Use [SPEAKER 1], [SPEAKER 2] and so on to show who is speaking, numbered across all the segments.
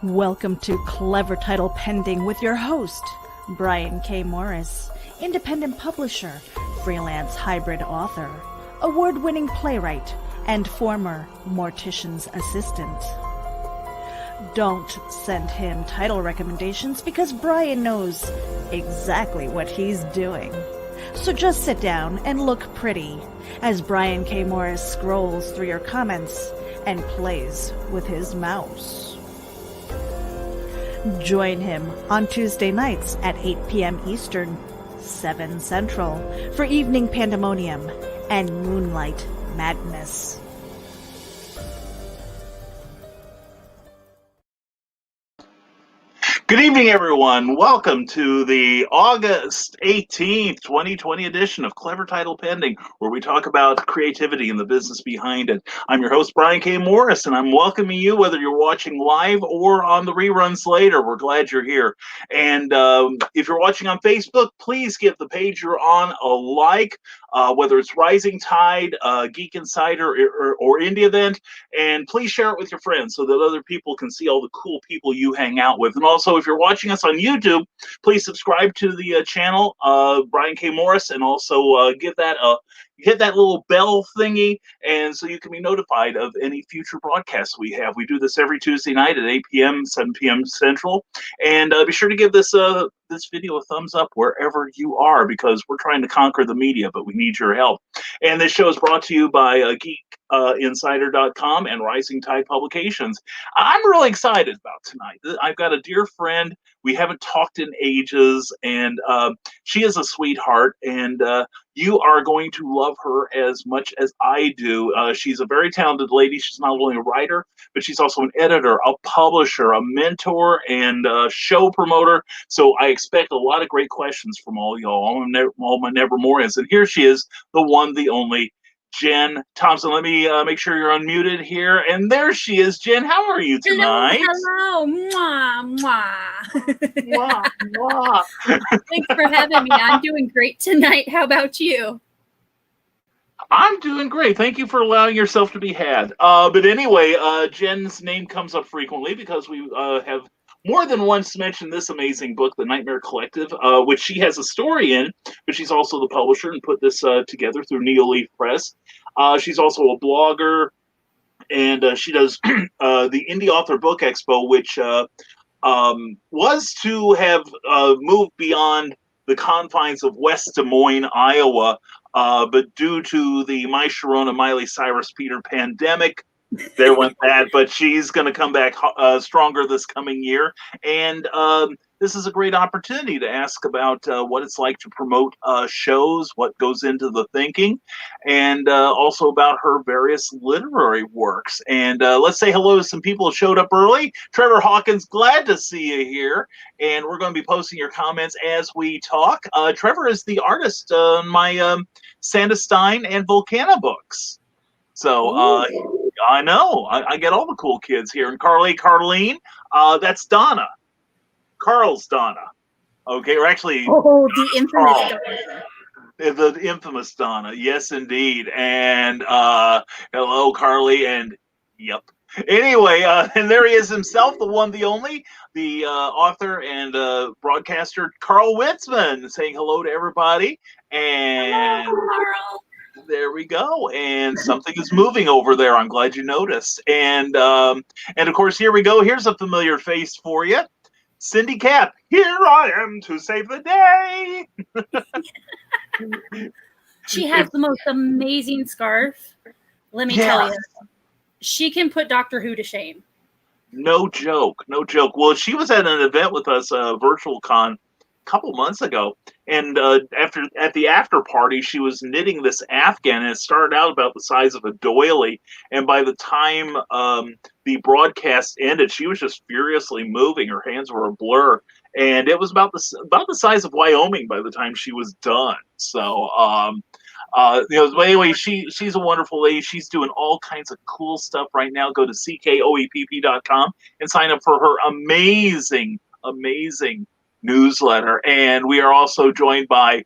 [SPEAKER 1] Welcome to Clever Title Pending with your host, Brian K. Morris, independent publisher, freelance hybrid author, award-winning playwright, and former mortician's assistant. Don't send him title recommendations because Brian knows exactly what he's doing. So just sit down and look pretty as Brian K. Morris scrolls through your comments and plays with his mouse. Join him on Tuesday nights at 8 p.m. Eastern, 7 Central, for Evening Pandemonium and Moonlight Madness.
[SPEAKER 2] Good evening, everyone. Welcome to the August 18th, 2020 edition of Clever Title Pending, where we talk about creativity and the business behind it. I'm your host, Brian K. Morris, and I'm welcoming you whether you're watching live or on the reruns later. We're glad you're here. And if you're watching on Facebook, please give the page you're on a like, whether it's Rising Tide, Geek Insider, or Indie Event. And please share it with your friends so that other people can see all the cool people you hang out with. And also, if you're watching us on YouTube, please subscribe to the channel, Brian K. Morris, and also give that hit that little bell thingy, and so you can be notified of any future broadcasts we have. We do this every Tuesday night at 8 p.m., 7 p.m. Central, and be sure to give this this video a thumbs up wherever you are, because we're trying to conquer the media, but we need your help. And this show is brought to you by GeekInsider.com and Rising Tide Publications. I'm really excited about tonight. I've got a dear friend. We haven't talked in ages, and she is a sweetheart, and you are going to love her as much as I do. She's a very talented lady. She's not only a writer, but she's also an editor, a publisher, a mentor, and a show promoter. So I expect a lot of great questions from all y'all, all my Nevermores. And here she is, the one, the only, Jenn Thompson. Let me make sure you're unmuted here. And there she is. Jenn, how are you tonight?
[SPEAKER 3] Hello. Mwah, mwah.
[SPEAKER 2] Mwah, mwah.
[SPEAKER 3] Thanks for having me. I'm doing great tonight. How about you?
[SPEAKER 2] I'm doing great. Thank you for allowing yourself to be had. But anyway, Jenn's name comes up frequently because we have more than once mentioned this amazing book, The Nightmare Collective, which she has a story in, but she's also the publisher and put this together through NeoLeaf Press. She's also a blogger, and she does the Indie Author Book Expo, which was to have moved beyond the confines of West Des Moines, Iowa, but due to the My Sharona, Miley Cyrus, Peter pandemic, there went that. But she's going to come back stronger this coming year. And this is a great opportunity to ask about what it's like to promote shows, what goes into the thinking, and also about her various literary works. And let's say hello to some people who showed up early. Trevor Hawkins, glad to see you here. And we're going to be posting your comments as we talk. Trevor is the artist on my Santa Stein and Volcana books. So I know I get all the cool kids here. And Carleen, that's Donna. Carl's Donna. Okay, or actually,
[SPEAKER 3] the infamous Donna.
[SPEAKER 2] The infamous Donna. Yes, indeed. And hello, Carly. And yep. Anyway, and there he is himself, the one, the only, the author and broadcaster, Carl Witzman, saying hello to everybody. And
[SPEAKER 3] hello, Carl.
[SPEAKER 2] There we go. And something is moving over there. I'm glad you noticed. And of course, here we go. Here's a familiar face for you. Cindy Cap, here I am to save the day.
[SPEAKER 3] She has the most amazing scarf. Let me tell you. She can put Doctor Who to shame.
[SPEAKER 2] No joke. No joke. Well, she was at an event with us, Virtual Con, a couple months ago. And at the after party, she was knitting this afghan, and it started out about the size of a doily. And by the time the broadcast ended, she was just furiously moving. Her hands were a blur, and it was about the size of Wyoming by the time she was done. So, anyway, she's a wonderful lady. She's doing all kinds of cool stuff right now. Go to ckoepp.com and sign up for her amazing newsletter. And we are also joined by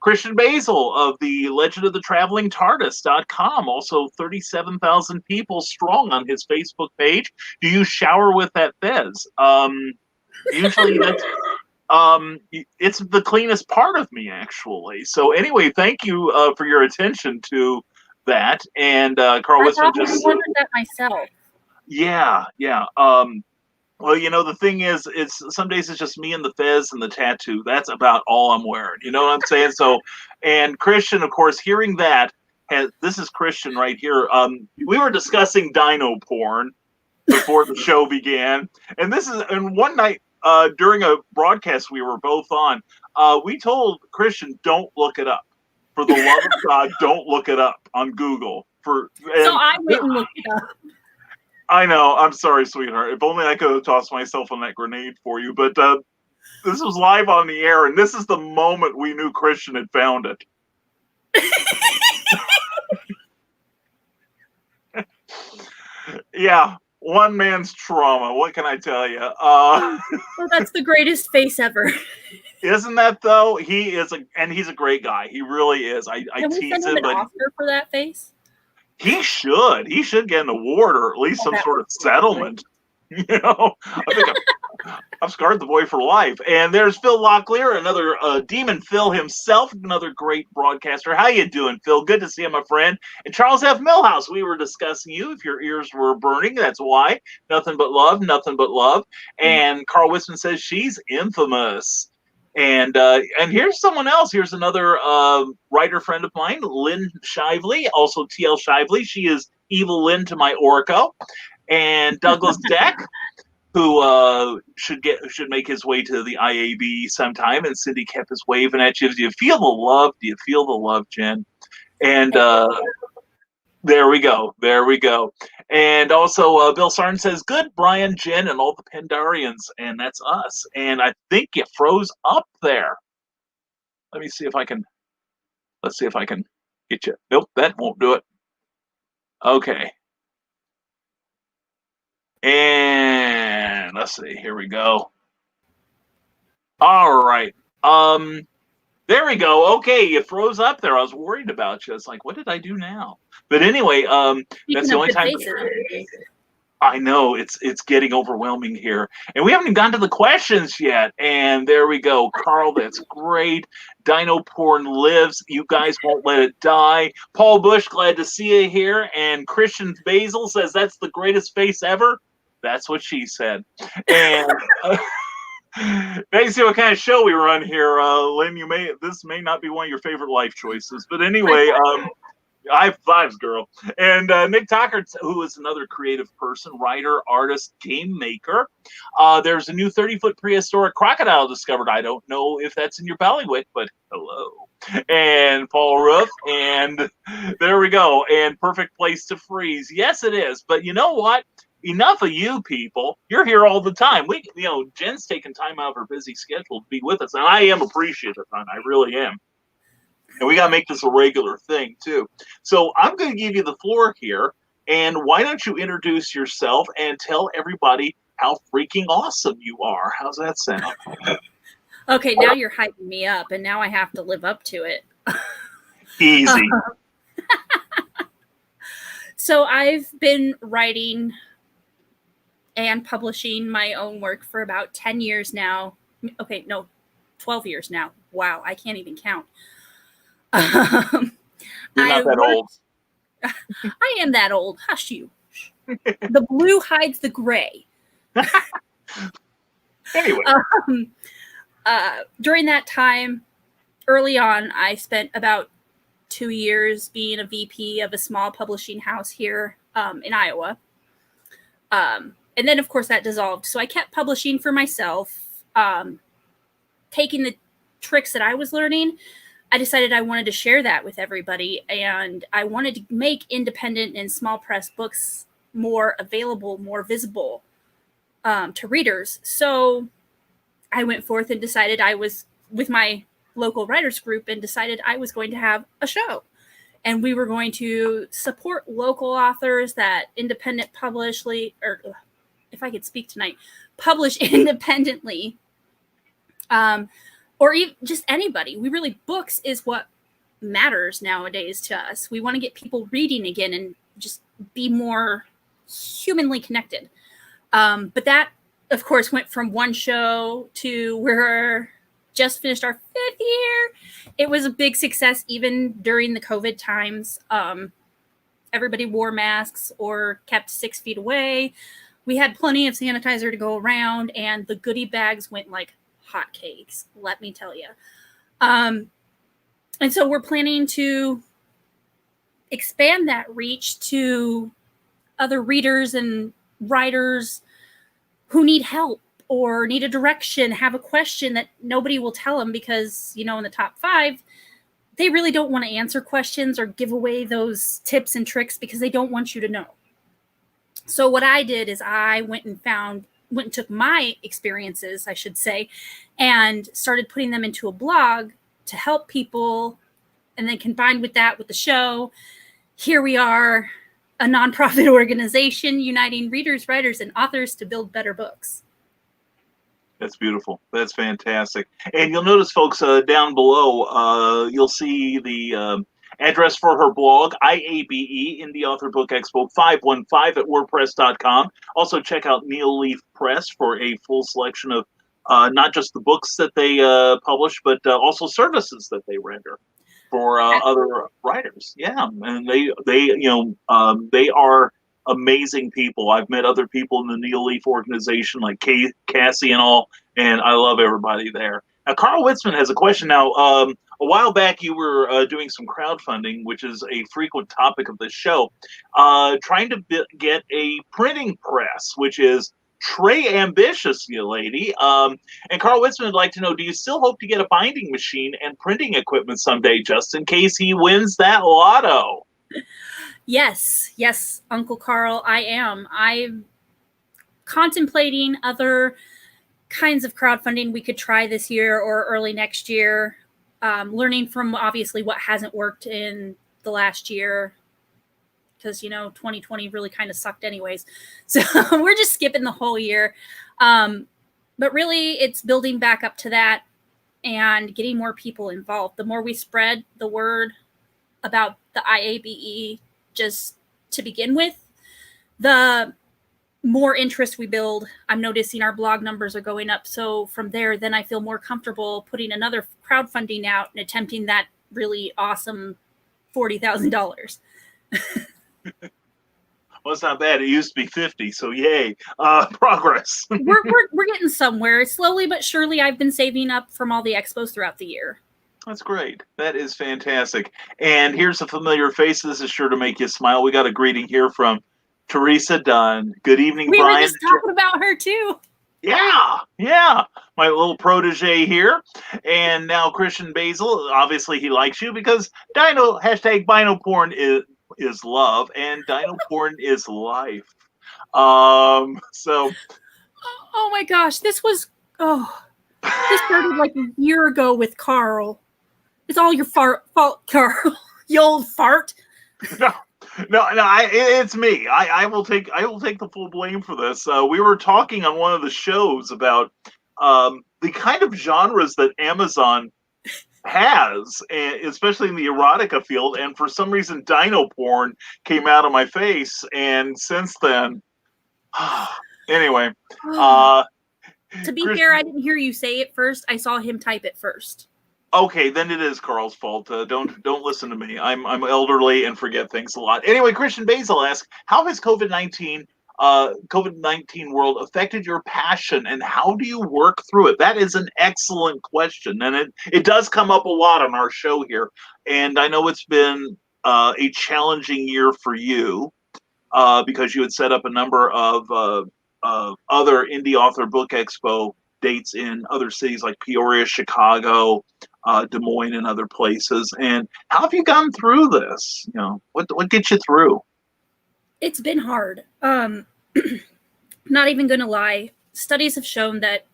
[SPEAKER 2] Christian Basil of the Legend of the Traveling TARDIS.com, also 37,000 people strong on his Facebook page. Do you shower with that fez? Usually that's it's the cleanest part of me, actually. So anyway, thank you for your attention to that. And Carl Witzman just
[SPEAKER 3] wondered that myself.
[SPEAKER 2] Yeah. Well, the thing is, it's some days it's just me and the fez and the tattoo. That's about all I'm wearing. You know what I'm saying? So, and Christian, of course, hearing that, this is Christian right here. We were discussing dino porn before the show began, and one night during a broadcast we were both on, we told Christian, don't look it up. For the love of God, don't look it up on Google. So
[SPEAKER 3] I went and looked it up.
[SPEAKER 2] I know. I'm sorry, sweetheart. If only I could have tossed myself on that grenade for you. But this was live on the air, and this is the moment we knew Christian had found it. Yeah, one man's trauma. What can I tell you?
[SPEAKER 3] Well, that's the greatest face ever.
[SPEAKER 2] Isn't that though? He's a great guy. He really is. I tease him,
[SPEAKER 3] an Oscar for that face?
[SPEAKER 2] He should get an award or at least some sort of settlement. I think I've scarred the boy for life. And there's Phil Locklear, another Demon Phil himself, another great broadcaster. How you doing, Phil? Good to see you, my friend. And Charles F. Millhouse, we were discussing you. If your ears were burning, that's why. Nothing but love, nothing but love. And Carl Witzman says she's infamous. And here's someone else. Here's another writer friend of mine, Lynn Shively, also TL Shively. She is Evil Lynn to my Orko. And Douglas Deck, who should make his way to the IAB sometime. And Cindy Kep is waving at you. Do you feel the love? Do you feel the love, Jen? And there we go. And also, Bill Sarn says, good, Brian, Jen, and all the Pandarians. And that's us. And I think you froze up there. Let's see if I can get you. Nope, that won't do it. Okay. And let's see. Here we go. All right. There we go. Okay, you froze up there. I was worried about you. It's like, what did I do now? But anyway, that's the only time. I know it's getting overwhelming here, and we haven't even gotten to the questions yet. And there we go, Carl. That's great. Dino porn lives. You guys won't let it die. Paul Bush, glad to see you here. And Christian Basil says that's the greatest face ever. That's what she said. And see what kind of show we run here, Lynn. This may not be one of your favorite life choices, but anyway, high fives, girl. And Nick Tucker, who is another creative person, writer, artist, game maker. There's a new 30-foot prehistoric crocodile discovered. I don't know if that's in your bailiwick, but hello. And Paul Roof, and there we go. And perfect place to freeze. Yes, it is. But you know what? Enough of you people. You're here all the time. Jen's taking time out of her busy schedule to be with us, and I am appreciative, hon. I really am. And we got to make this a regular thing, too. So I'm going to give you the floor here, and why don't you introduce yourself and tell everybody how freaking awesome you are. How's that sound?
[SPEAKER 3] Okay, now you're hyping me up, and now I have to live up to it.
[SPEAKER 2] Easy.
[SPEAKER 3] So I've been writing and publishing my own work for about 10 years now. Okay, no, 12 years now. Wow, I can't even count.
[SPEAKER 2] You're not that old.
[SPEAKER 3] I am that old. Hush you. The blue hides the gray.
[SPEAKER 2] Anyway.
[SPEAKER 3] During that time, early on, I spent about 2 years being a VP of a small publishing house here in Iowa. And then, of course, that dissolved. So I kept publishing for myself, taking the tricks that I was learning. I decided I wanted to share that with everybody, and I wanted to make independent and small press books more available, more visible to readers. So I went forth and decided I was with my local writers group and decided I was going to have a show. And we were going to support local authors that independent publish independently, or even just anybody. Books is what matters nowadays to us. We want to get people reading again and just be more humanly connected. But that, of course, went from one show to we're just finished our 5th year. It was a big success even during the COVID times. Everybody wore masks or kept 6 feet away. We had plenty of sanitizer to go around, and the goodie bags went like hotcakes, let me tell you. And so we're planning to expand that reach to other readers and writers who need help or need a direction, have a question that nobody will tell them because, in the top 5, they really don't want to answer questions or give away those tips and tricks because they don't want you to know. So what I did is I went and took my experiences, I should say, and started putting them into a blog to help people. And then combined with that, with the show, here we are, a nonprofit organization uniting readers, writers, and authors to build better books.
[SPEAKER 2] That's beautiful. That's fantastic. And you'll notice, folks, down below, you'll see the address for her blog, IABE, Indie Author Book Expo 515 at WordPress.com. Also, check out NeoLeaf Press for a full selection of not just the books that they publish, but also services that they render for other writers. Yeah, and they are amazing people. I've met other people in the NeoLeaf organization, like Cassie and all, and I love everybody there. Now, Carl Witzman has a question. Now, a while back, you were doing some crowdfunding, which is a frequent topic of this show, trying to get a printing press, which is très ambitious, you lady. And Carl Witzman would like to know, do you still hope to get a binding machine and printing equipment someday, just in case he wins that lotto?
[SPEAKER 3] Yes, Uncle Carl, I am. I'm contemplating other kinds of crowdfunding we could try this year or early next year, learning from obviously what hasn't worked in the last year, because 2020 really kind of sucked anyways. So we're just skipping the whole year. But really, it's building back up to that and getting more people involved. The more we spread the word about the IABE, just to begin with, the more interest we build. I'm noticing our blog numbers are going up. So from there, then I feel more comfortable putting another crowdfunding out and attempting that really awesome $40,000.
[SPEAKER 2] Well, it's not bad. It used to be 50, so yay. Progress.
[SPEAKER 3] we're getting somewhere. Slowly but surely, I've been saving up from all the expos throughout the year.
[SPEAKER 2] That's great. That is fantastic. And here's a familiar face. This is sure to make you smile. We got a greeting here from Teresa Dunn. Good evening,
[SPEAKER 3] we
[SPEAKER 2] Brian.
[SPEAKER 3] We were just talking about her, too.
[SPEAKER 2] Yeah. My little protege here. And now Christian Basil, obviously he likes you because hashtag Bino Porn is love and Dino Porn is life. So.
[SPEAKER 3] Oh my gosh, this started like a year ago with Carl. It's all your fault, Carl. You old fart.
[SPEAKER 2] No, it's me. I will take the full blame for this. We were talking on one of the shows about the kind of genres that Amazon has, especially in the erotica field, and for some reason Dino Porn came out of my face, and since then, anyway.
[SPEAKER 3] To be fair, I didn't hear you say it first. I saw him type it first.
[SPEAKER 2] Okay, then it is Carl's fault. Don't listen to me. I'm elderly and forget things a lot. Anyway, Christian Basil asks, how has COVID-19 world affected your passion, and how do you work through it? That is an excellent question, and it does come up a lot on our show here. And I know it's been a challenging year for you because you had set up a number of other Indie Author Book Expo dates in other cities like Peoria, Chicago, Des Moines, and other places. And how have you gone through this? What gets you through?
[SPEAKER 3] It's been hard. Not even going to lie. Studies have shown that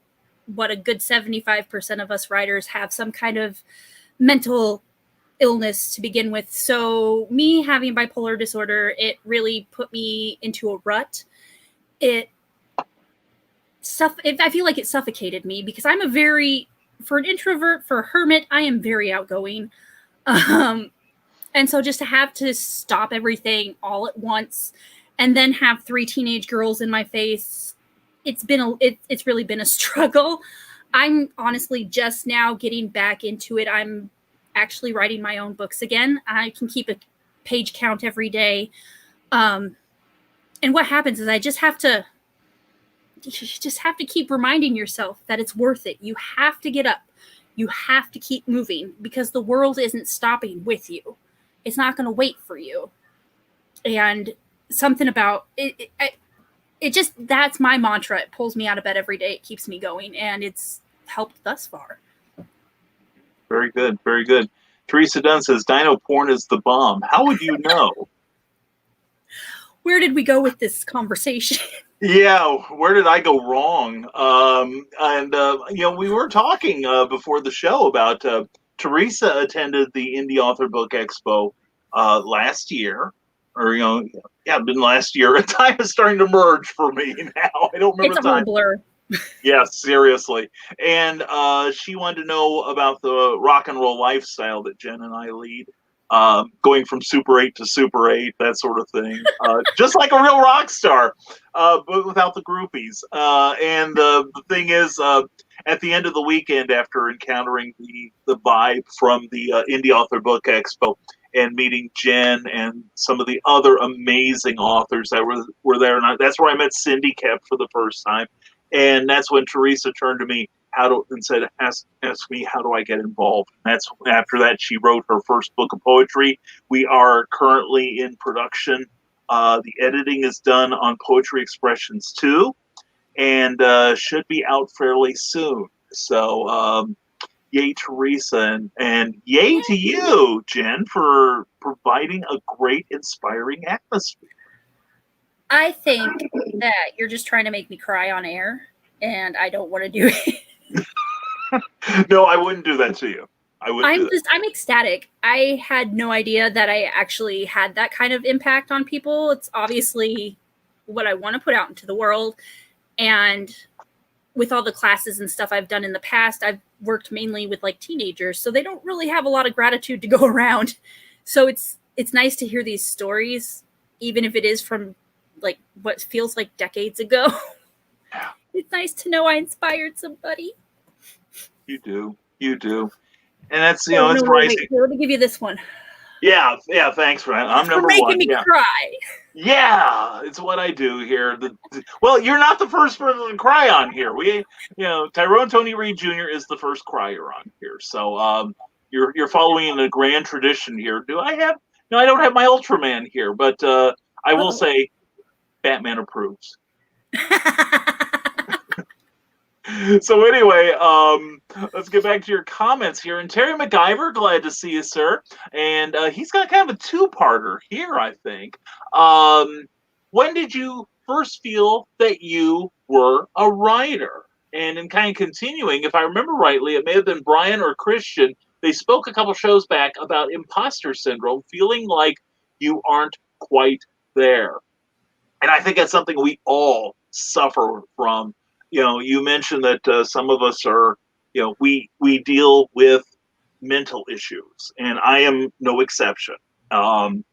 [SPEAKER 3] a good 75% of us writers have some kind of mental illness to begin with. So me having bipolar disorder, it really put me into a rut. I feel like it suffocated me because I'm a very for an introvert, for a hermit, I am very outgoing. And so just to have to stop everything all at once and then have 3 teenage girls in my face, it's really been a struggle. I'm honestly just now getting back into it. I'm actually writing my own books again. I can keep a page count every day. And what happens is you just have to keep reminding yourself that it's worth it. You have to get up. You have to keep moving because the world isn't stopping with you. It's not going to wait for you. And something about it just, that's my mantra. It pulls me out of bed every day. It keeps me going, and it's helped thus far.
[SPEAKER 2] Very good. Very good. Teresa Dunn says, Dino porn is the bomb. How would you know?
[SPEAKER 3] Where did we go with this conversation?
[SPEAKER 2] Yeah, where did I go wrong? We were talking before the show about Teresa attended the Indie Author Book Expo last year, been last year. Time is starting to merge for me now. I don't remember
[SPEAKER 3] It's a
[SPEAKER 2] the time.
[SPEAKER 3] whole blur.
[SPEAKER 2] Yes, seriously. And she wanted to know about the rock and roll lifestyle that Jen and I lead. Going from Super 8 to Super 8, that sort of thing. Just like a real rock star, but without the groupies. And the thing is, at the end of the weekend, after encountering the vibe from the Indie Author Book Expo and meeting Jen and some of the other amazing authors that were there, and that's where I met Cindy Kep for the first time. And that's when Teresa turned to me and said, ask me, how do I get involved? And that's after that she wrote her first book of poetry. We are currently in production. The editing is done on Poetry Expressions 2 and should be out fairly soon. So yay, Teresa, and yay to you, Jen, for providing a great, inspiring atmosphere.
[SPEAKER 3] I think that you're just trying to make me cry on air, and I don't want to do it.
[SPEAKER 2] No, I wouldn't do that to you.
[SPEAKER 3] I'm ecstatic. I had no idea that I actually had that kind of impact on people. It's obviously what I want to put out into the world. And with all the classes and stuff I've done in the past, I've worked mainly with like teenagers, so they don't really have a lot of gratitude to go around. So it's nice to hear these stories, even if it is from like what feels like decades ago.
[SPEAKER 2] Yeah.
[SPEAKER 3] It's nice to know I inspired somebody.
[SPEAKER 2] You do. And that's, it's rising.
[SPEAKER 3] Wait, let me give you this one.
[SPEAKER 2] Yeah, thanks for that. I'm number
[SPEAKER 3] making
[SPEAKER 2] one.
[SPEAKER 3] Me cry.
[SPEAKER 2] Yeah, it's what I do here. Well, you're not the first person to cry on here. Tyrone Tony Reed Jr. is the first crier on here. So you're following a grand tradition here. I don't have my Ultraman here, but I will say Batman approves. So anyway, let's get back to your comments here. And Terry MacGyver, glad to see you, sir. And he's got kind of a two-parter here, I think. When did you first feel that you were a writer? And in kind of continuing, if I remember rightly, it may have been Brian or Christian. They spoke a couple shows back about imposter syndrome, feeling like you aren't quite there. And I think that's something we all suffer from. You mentioned that some of us are, we deal with mental issues, and I am no exception. And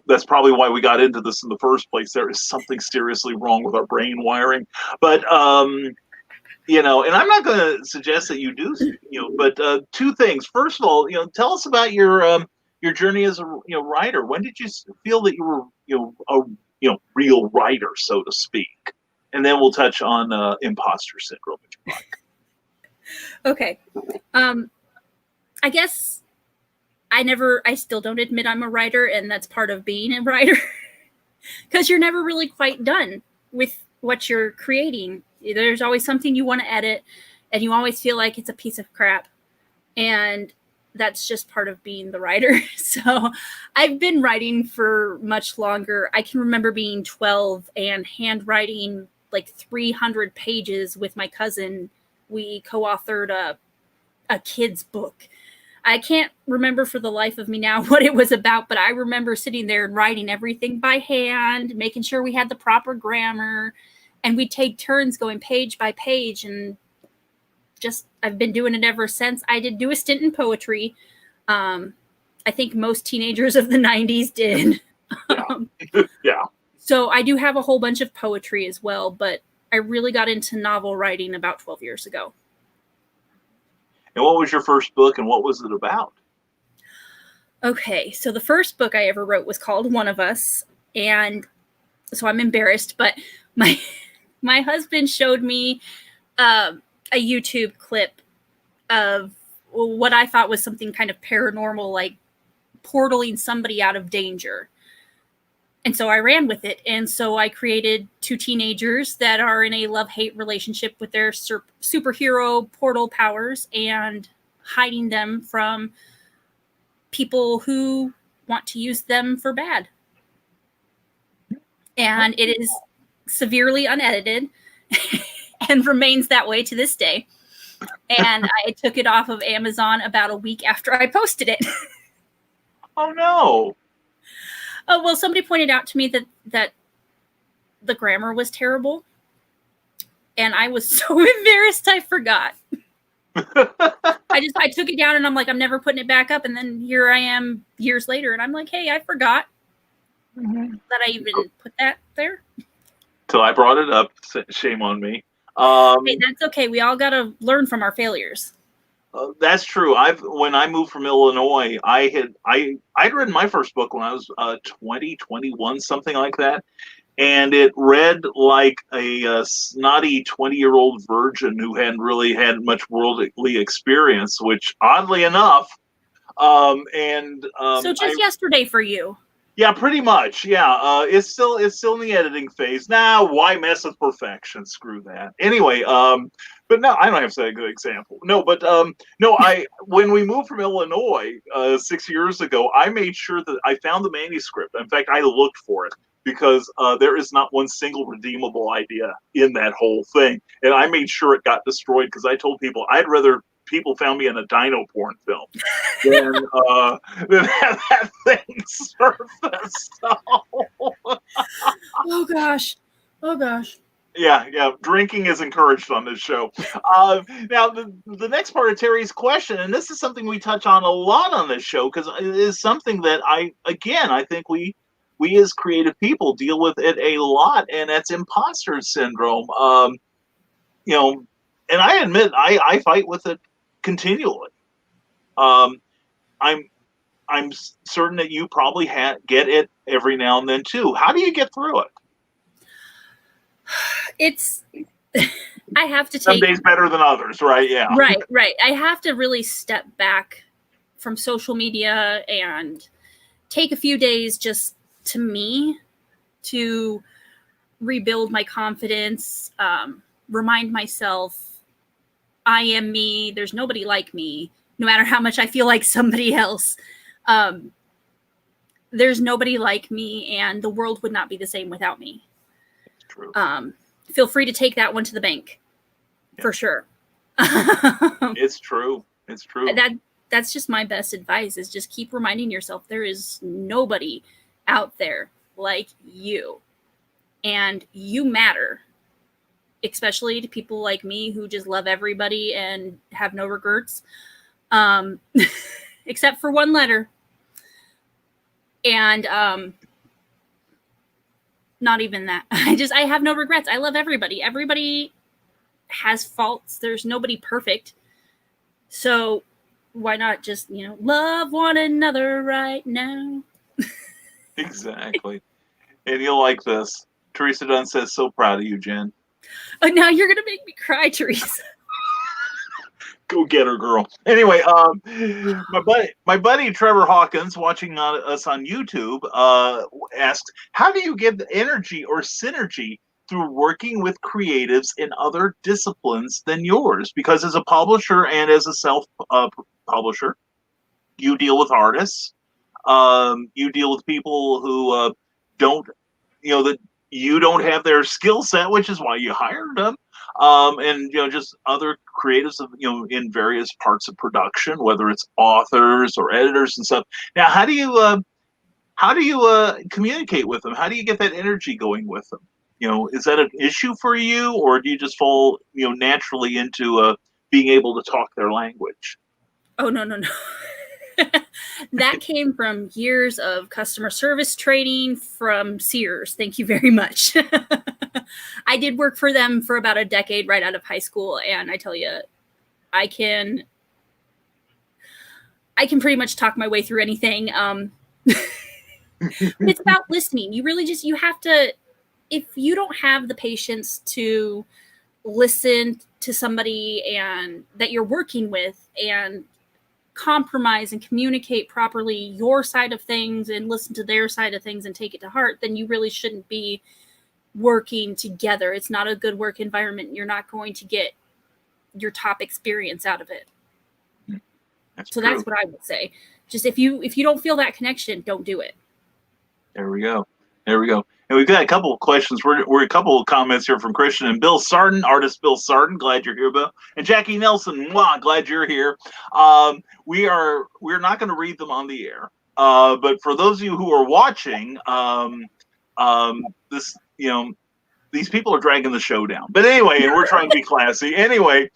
[SPEAKER 2] that's probably why we got into this in the first place. There is something seriously wrong with our brain wiring. But and I'm not going to suggest that you do, but two things. First of all, tell us about your journey as a writer. When did you feel that you were a real writer, so to speak? And then we'll touch on imposter syndrome, if you like.
[SPEAKER 3] Okay. I guess I still don't admit I'm a writer, and that's part of being a writer. Because you're never really quite done with what you're creating. There's always something you want to edit, and you always feel like it's a piece of crap. And that's just part of being the writer. So I've been writing for much longer. I can remember being 12 and handwriting like 300 pages with my cousin. We co-authored a kid's book. I can't remember for the life of me now what it was about, but I remember sitting there and writing everything by hand, making sure we had the proper grammar, and we'd take turns going page by page. And I've been doing it ever since. I did do a stint in poetry. I think most teenagers of the 90s did.
[SPEAKER 2] Yeah. Yeah.
[SPEAKER 3] So I do have a whole bunch of poetry as well, but I really got into novel writing about 12 years ago.
[SPEAKER 2] And what was your first book and what was it about?
[SPEAKER 3] Okay, so the first book I ever wrote was called One of Us, and so I'm embarrassed, but my husband showed me a YouTube clip of what I thought was something kind of paranormal, like portaling somebody out of danger. And so I ran with it. And so I created two teenagers that are in a love-hate relationship with their superhero portal powers and hiding them from people who want to use them for bad. And it is severely unedited and remains that way to this day. And I took it off of Amazon about a week after I posted it.
[SPEAKER 2] Oh, no.
[SPEAKER 3] Oh, well, somebody pointed out to me that the grammar was terrible. And I was so embarrassed I forgot. I took it down and I'm like, I'm never putting it back up. And then here I am years later and I'm like, hey, I forgot that I even put that there.
[SPEAKER 2] Till I brought it up. Shame on me.
[SPEAKER 3] Hey, that's okay. We all got to learn from our failures.
[SPEAKER 2] That's true. When I moved from Illinois, I'd written my first book when I was 20, 21, something like that. And it read like a snotty 20-year-old virgin who hadn't really had much worldly experience, which oddly enough,
[SPEAKER 3] so just yesterday for you.
[SPEAKER 2] Yeah, pretty much. Yeah, it's still in the editing phase. Now, why mess with perfection? Screw that. Anyway, but no, I don't have to say a good example. No, but no, when we moved from Illinois 6 years ago, I made sure that I found the manuscript. In fact, I looked for it because there is not one single redeemable idea in that whole thing, and I made sure it got destroyed because I told people I'd rather people found me in a dino porn film than have that thing surface.
[SPEAKER 3] Oh gosh.
[SPEAKER 2] Yeah. Drinking is encouraged on this show. Now, the next part of Terry's question, and this is something we touch on a lot on this show because it is something that I think we as creative people deal with it a lot, and that's imposter syndrome. And I admit I fight with it continually. I'm certain that you probably get it every now and then too. How do you get through it?
[SPEAKER 3] I have to take
[SPEAKER 2] some days better than others, right? Yeah.
[SPEAKER 3] Right. I have to really step back from social media and take a few days just to rebuild my confidence, remind myself I am me. There's nobody like me, no matter how much I feel like somebody else. There's nobody like me, and the world would not be the same without me.
[SPEAKER 2] True.
[SPEAKER 3] Feel free to take that one to the bank, for sure.
[SPEAKER 2] It's true.
[SPEAKER 3] That's just my best advice, is just keep reminding yourself there is nobody out there like you, and you matter. Especially to people like me who just love everybody and have no regrets, except for one letter. And not even that. I have no regrets. I love everybody. Everybody has faults. There's nobody perfect. So why not just, love one another right now?
[SPEAKER 2] Exactly. And you'll like this. Teresa Dunn says, so proud of you, Jen.
[SPEAKER 3] Oh, now you're gonna make me cry, Teresa.
[SPEAKER 2] Go get her, girl. Anyway, my buddy Trevor Hawkins, watching us on YouTube, asked, "How do you get energy or synergy through working with creatives in other disciplines than yours? Because as a publisher and as a self-publisher, you deal with artists, you deal with people who don't, that you don't have their skill set, which is why you hired them." And just other creatives of in various parts of production, whether it's authors or editors and stuff. Now, how do you communicate with them? How do you get that energy going with them? Is that an issue for you, or do you just fall naturally into being able to talk their language?
[SPEAKER 3] Oh, no. That came from years of customer service training from Sears. Thank you very much. I did work for them for about a decade right out of high school, and I tell you, I can pretty much talk my way through anything. It's about listening. You have to, if you don't have the patience to listen to somebody and that you're working with and compromise and communicate properly your side of things and listen to their side of things and take it to heart, then you really shouldn't be working together. It's not a good work environment. You're not going to get your top experience out of it. That's what I would say. Just if you don't feel that connection, don't do it.
[SPEAKER 2] There we go. And we've got a couple of questions. We're a couple of comments here from Christian and Bill Sarden, artist Bill Sarden. Glad you're here, Bill. And Jackie Nelson, glad you're here. We're not going to read them on the air, but for those of you who are watching, this these people are dragging the show down. But anyway, and we're trying to be classy. Anyway,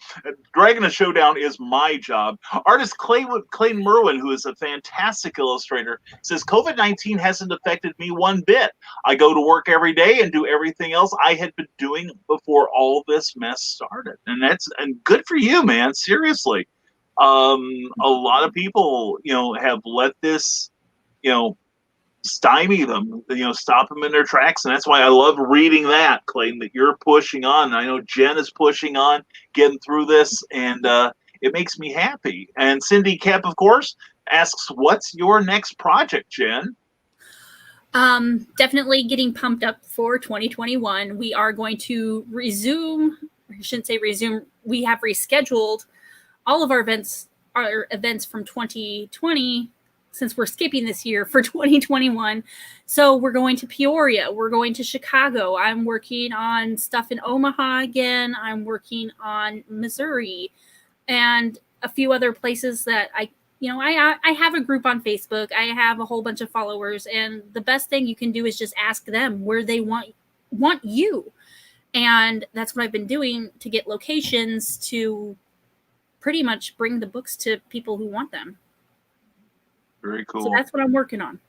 [SPEAKER 2] dragging the show down is my job. Artist Clayton Merwin, who is a fantastic illustrator, says, COVID-19 hasn't affected me one bit. I go to work every day and do everything else I had been doing before all this mess started. And good for you, man. Seriously. A lot of people, have let this, stymie them, stop them in their tracks. And that's why I love reading that, Clayton, that you're pushing on. And I know Jen is pushing on, getting through this, and it makes me happy. And Cindy Kemp, of course, asks, what's your next project, Jen?
[SPEAKER 3] Definitely getting pumped up for 2021. We are going to resume, I shouldn't say resume, we have rescheduled all of our events from 2020, since we're skipping this year, for 2021. So we're going to Peoria. We're going to Chicago. I'm working on stuff in Omaha again. I'm working on Missouri and a few other places that I have a group on Facebook. I have a whole bunch of followers, and the best thing you can do is just ask them where they want you. And that's what I've been doing to get locations to pretty much bring the books to people who want them.
[SPEAKER 2] Very cool.
[SPEAKER 3] So that's what I'm working on.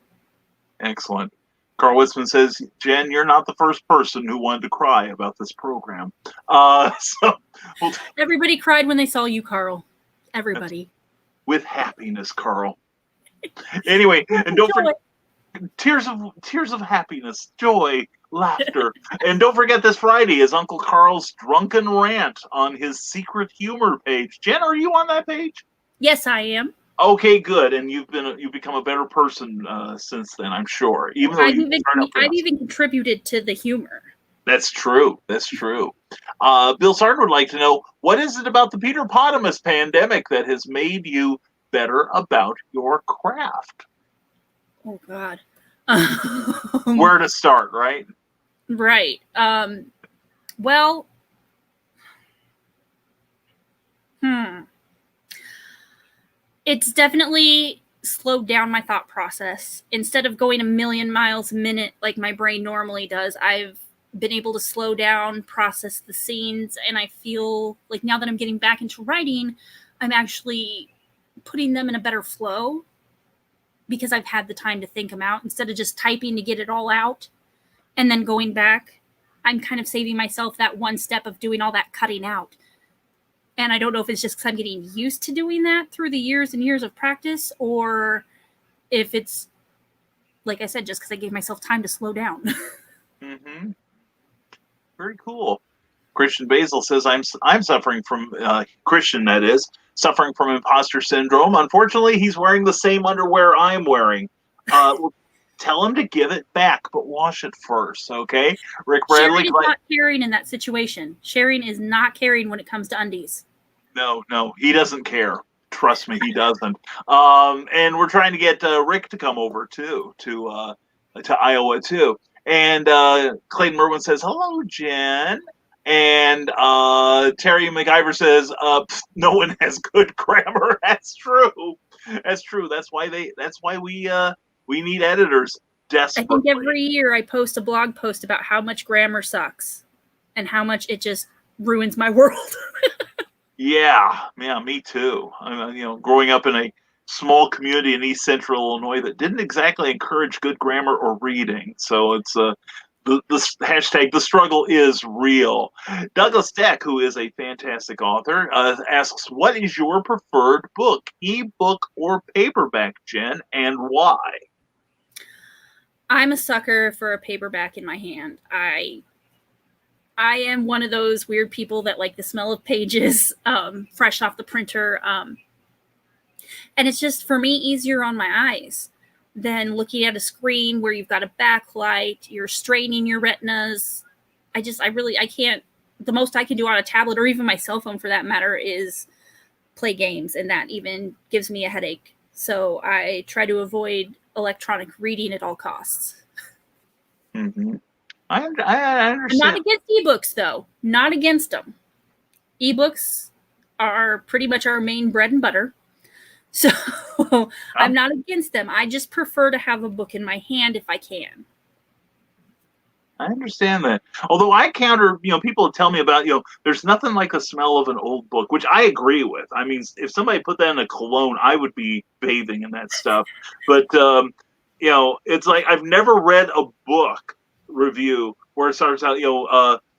[SPEAKER 2] Excellent. Carl Witzman says, Jen, you're not the first person who wanted to cry about this program.
[SPEAKER 3] Everybody cried when they saw you, Carl. Everybody.
[SPEAKER 2] With happiness, Carl. Anyway, and don't forget tears of happiness, joy, laughter. And don't forget this Friday is Uncle Carl's drunken rant on his secret humor page. Jen, are you on that page?
[SPEAKER 3] Yes, I am.
[SPEAKER 2] Okay, good. And you've become a better person since then, I'm sure. Even though
[SPEAKER 3] I've even contributed to the humor.
[SPEAKER 2] That's true. Bill Sarden would like to know, what is it about the Peter-Potamus pandemic that has made you better about your craft?
[SPEAKER 3] Oh, God.
[SPEAKER 2] Where to start, right?
[SPEAKER 3] Right. Well, it's definitely slowed down my thought process. Instead of going a million miles a minute like my brain normally does, I've been able to slow down, process the scenes, and I feel like now that I'm getting back into writing, I'm actually putting them in a better flow because I've had the time to think them out instead of just typing to get it all out and then going back. I'm kind of saving myself that one step of doing all that cutting out. And I don't know if it's just because I'm getting used to doing that through the years and years of practice, or if it's, like I said, just because I gave myself time to slow down.
[SPEAKER 2] Mm-hmm. Very cool. Christian Basil says, I'm suffering from, Christian that is, suffering from imposter syndrome. Unfortunately, he's wearing the same underwear I'm wearing. Tell him to give it back, but wash it first, okay? Rick Bradley.
[SPEAKER 3] Sharing is not caring in that situation. Sharing is not caring when it comes to undies.
[SPEAKER 2] No, he doesn't care. Trust me, he doesn't. And we're trying to get Rick to come over too, to Iowa too. And Clayton Merwin says, hello, Jen. And Terry McIver says, no one has good grammar. That's true. That's why we need editors desperately.
[SPEAKER 3] I think every year I post a blog post about how much grammar sucks and how much it just ruins my world.
[SPEAKER 2] Yeah, me too. Growing up in a small community in East Central Illinois that didn't exactly encourage good grammar or reading. So it's the hashtag the struggle is real. Douglas Deck, who is a fantastic author, asks, "What is your preferred book, ebook or paperback, Jen, and why?"
[SPEAKER 3] I'm a sucker for a paperback in my hand. I am one of those weird people that like the smell of pages fresh off the printer. And it's just, for me, easier on my eyes than looking at a screen where you've got a backlight, you're straining your retinas. I can't, the most I can do on a tablet or even my cell phone for that matter is play games. And that even gives me a headache. So I try to avoid electronic reading at all costs.
[SPEAKER 2] Mm-hmm. I
[SPEAKER 3] I'm
[SPEAKER 2] understand.
[SPEAKER 3] not against ebooks, though. Not against them. Ebooks are pretty much our main bread and butter. So I'm not against them. I just prefer to have a book in my hand if I can.
[SPEAKER 2] I understand that. Although I counter, people tell me about, there's nothing like the smell of an old book, which I agree with. I mean, if somebody put that in a cologne, I would be bathing in that stuff. But, it's like I've never read a book review where it starts out,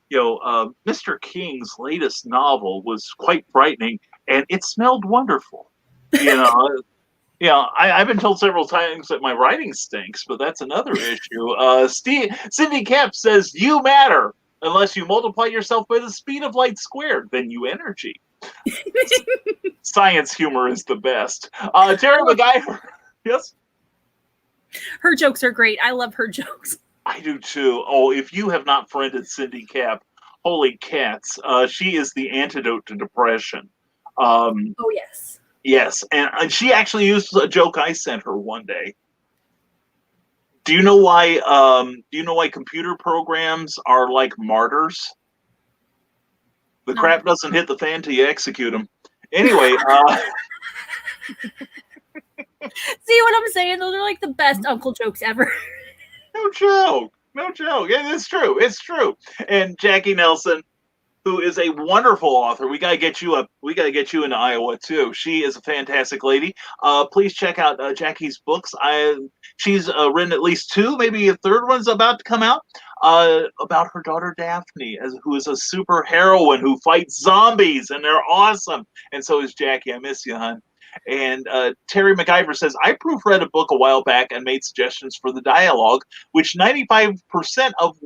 [SPEAKER 2] Mr. King's latest novel was quite frightening and it smelled wonderful. I've been told several times that my writing stinks, but that's another issue. Cindy Kemp says, "You matter. Unless you multiply yourself by the speed of light squared, then you energy." Science humor is the best. Terry MacGyver. Yes?
[SPEAKER 3] Her jokes are great. I love her jokes.
[SPEAKER 2] I do too. Oh, if you have not friended Cindy Kemp, holy cats. She is the antidote to depression.
[SPEAKER 3] Oh, yes.
[SPEAKER 2] Yes, and she actually used a joke I sent her one day. Do you know why? Do you know why computer programs are like martyrs? The crap doesn't hit the fan till you execute them. Anyway,
[SPEAKER 3] see what I'm saying? Those are like the best uncle jokes ever.
[SPEAKER 2] No joke. Yeah, it's true. It's true. And Jackie Nelson, who is a wonderful author. We gotta get you up. We gotta get you into Iowa too. She is a fantastic lady. Please check out Jackie's books. She's written at least 2, maybe a third one's about to come out. About her daughter Daphne, who is a super heroine who fights zombies, and they're awesome. And so is Jackie. I miss you, hon. And Terry MacGyver says, "I proofread a book a while back and made suggestions for the dialogue, which 95% of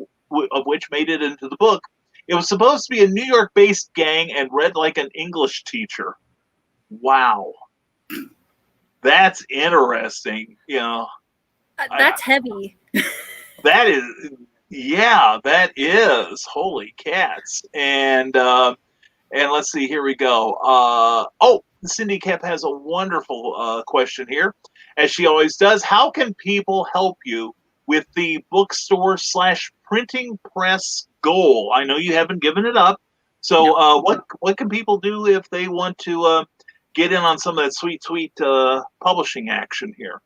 [SPEAKER 2] which made it into the book. It was supposed to be a New York-based gang and read like an English teacher." Wow. That's interesting.
[SPEAKER 3] That's heavy.
[SPEAKER 2] That is. Holy cats. And let's see, here we go. Cindy Kemp has a wonderful question here, as she always does. How can people help you with the bookstore/printing press goal? I know you haven't given it up. So what can people do if they want to get in on some of that sweet publishing action here?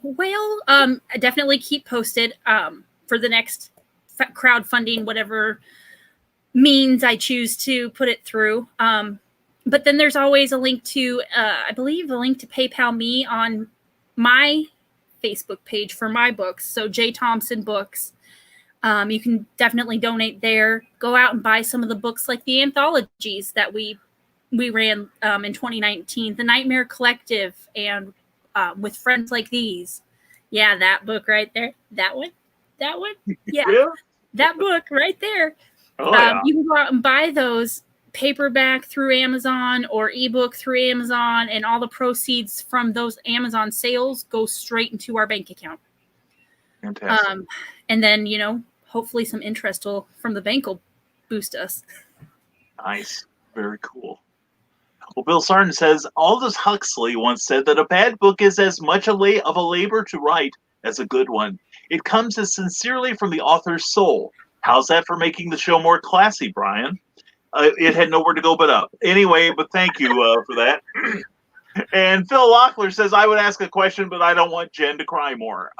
[SPEAKER 3] Well, definitely keep posted for the next crowdfunding, whatever means I choose to put it through. But then there's always a link to, I believe, a link to PayPal me on my Facebook page for my books. So J. Thompson Books. You can definitely donate there. Go out and buy some of the books, like the anthologies that we ran in 2019, The Nightmare Collective, and With Friends Like These. Yeah, that book right there. That one. Yeah,
[SPEAKER 2] Really?
[SPEAKER 3] That book right there.
[SPEAKER 2] Oh, yeah.
[SPEAKER 3] You can go out and buy those paperback through Amazon or ebook through Amazon, and all the proceeds from those Amazon sales go straight into our bank account.
[SPEAKER 2] Fantastic.
[SPEAKER 3] And then, hopefully some interest from the bank will boost us.
[SPEAKER 2] Nice. Very cool. Well, Bill Sarden says, Aldous Huxley once said that a bad book is as much of a labor to write as a good one. It comes as sincerely from the author's soul. How's that for making the show more classy, Brian? It had nowhere to go but up. Anyway, but thank you for that. And Phil Locklear says, "I would ask a question, but I don't want Jen to cry more."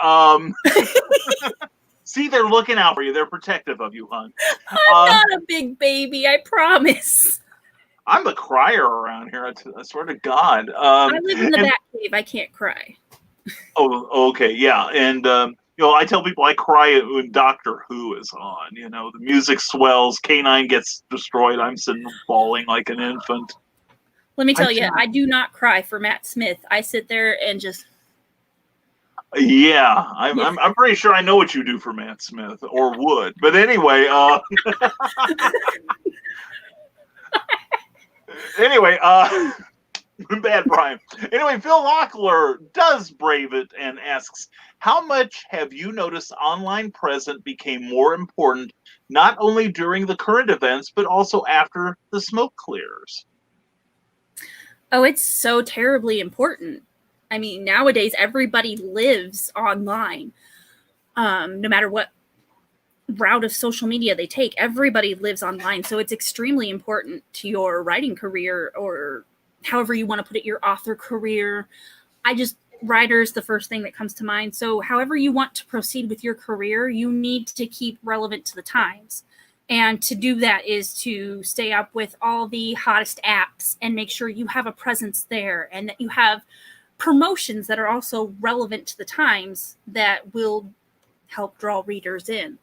[SPEAKER 2] See, they're looking out for you. They're protective of you, hon.
[SPEAKER 3] I'm not a big baby, I promise.
[SPEAKER 2] I'm a crier around here. I swear to God.
[SPEAKER 3] I live in the Bat Cave. I can't cry.
[SPEAKER 2] Oh, okay, yeah, and I tell people I cry when Doctor Who is on. The music swells, K9 gets destroyed. I'm sitting bawling like an infant.
[SPEAKER 3] Let me tell you, I do not cry for Matt Smith. I sit there and just.
[SPEAKER 2] Yeah, I'm pretty sure I know what you do for Matt Smith, or would. But anyway, bad Brian. Anyway, Phil Lockler does brave it and asks, how much have you noticed online presence became more important, not only during the current events, but also after the smoke clears?
[SPEAKER 3] Oh, it's so terribly important. I mean, nowadays, everybody lives online. No matter what route of social media they take, everybody lives online. So it's extremely important to your writing career, or however you want to put it, your author career. Writer's the first thing that comes to mind. So however you want to proceed with your career, you need to keep relevant to the times. And to do that is to stay up with all the hottest apps and make sure you have a presence there, and that you have promotions that are also relevant to the times that will help draw readers in.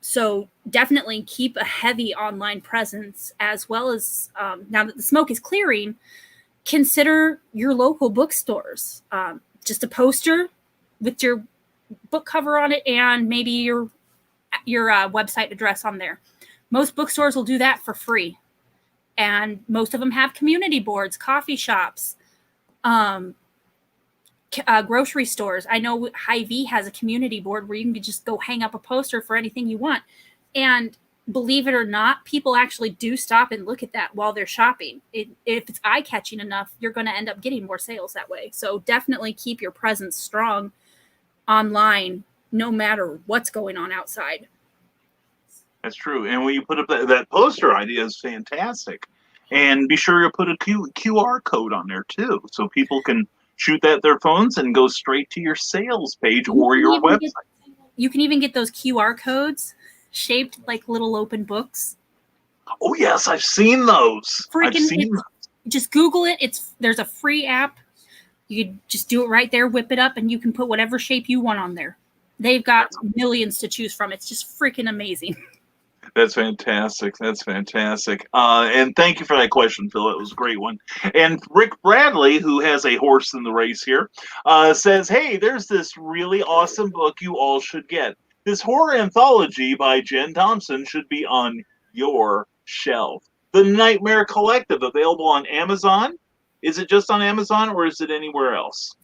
[SPEAKER 3] So definitely keep a heavy online presence, as well as now that the smoke is clearing, consider your local bookstores. Just a poster with your book cover on it and maybe your website address on there. Most bookstores will do that for free. And most of them have community boards, coffee shops, grocery stores. I know Hy-Vee has a community board where you can just go hang up a poster for anything you want. And believe it or not, people actually do stop and look at that while they're shopping. If it's eye-catching enough, you're going to end up getting more sales that way. So definitely keep your presence strong online, no matter what's going on outside.
[SPEAKER 2] That's true. And when you put up that poster idea is fantastic. And be sure you put a QR code on there too, so people can shoot that their phones and go straight to your sales page or your website.
[SPEAKER 3] You can even get those QR codes shaped like little open books.
[SPEAKER 2] Oh yes, I've seen those.
[SPEAKER 3] Just Google it. There's a free app. You could just do it right there, whip it up, and you can put whatever shape you want on there. They've got millions to choose from. It's just freaking amazing.
[SPEAKER 2] That's fantastic. That's fantastic. And thank you for that question, Phil. It was a great one. And Rick Bradley, who has a horse in the race here, says, hey, there's this really awesome book you all should get. This horror anthology by Jenn Thompson should be on your shelf. The Nightmare Collective, available on Amazon. Is it just on Amazon, or is it anywhere else?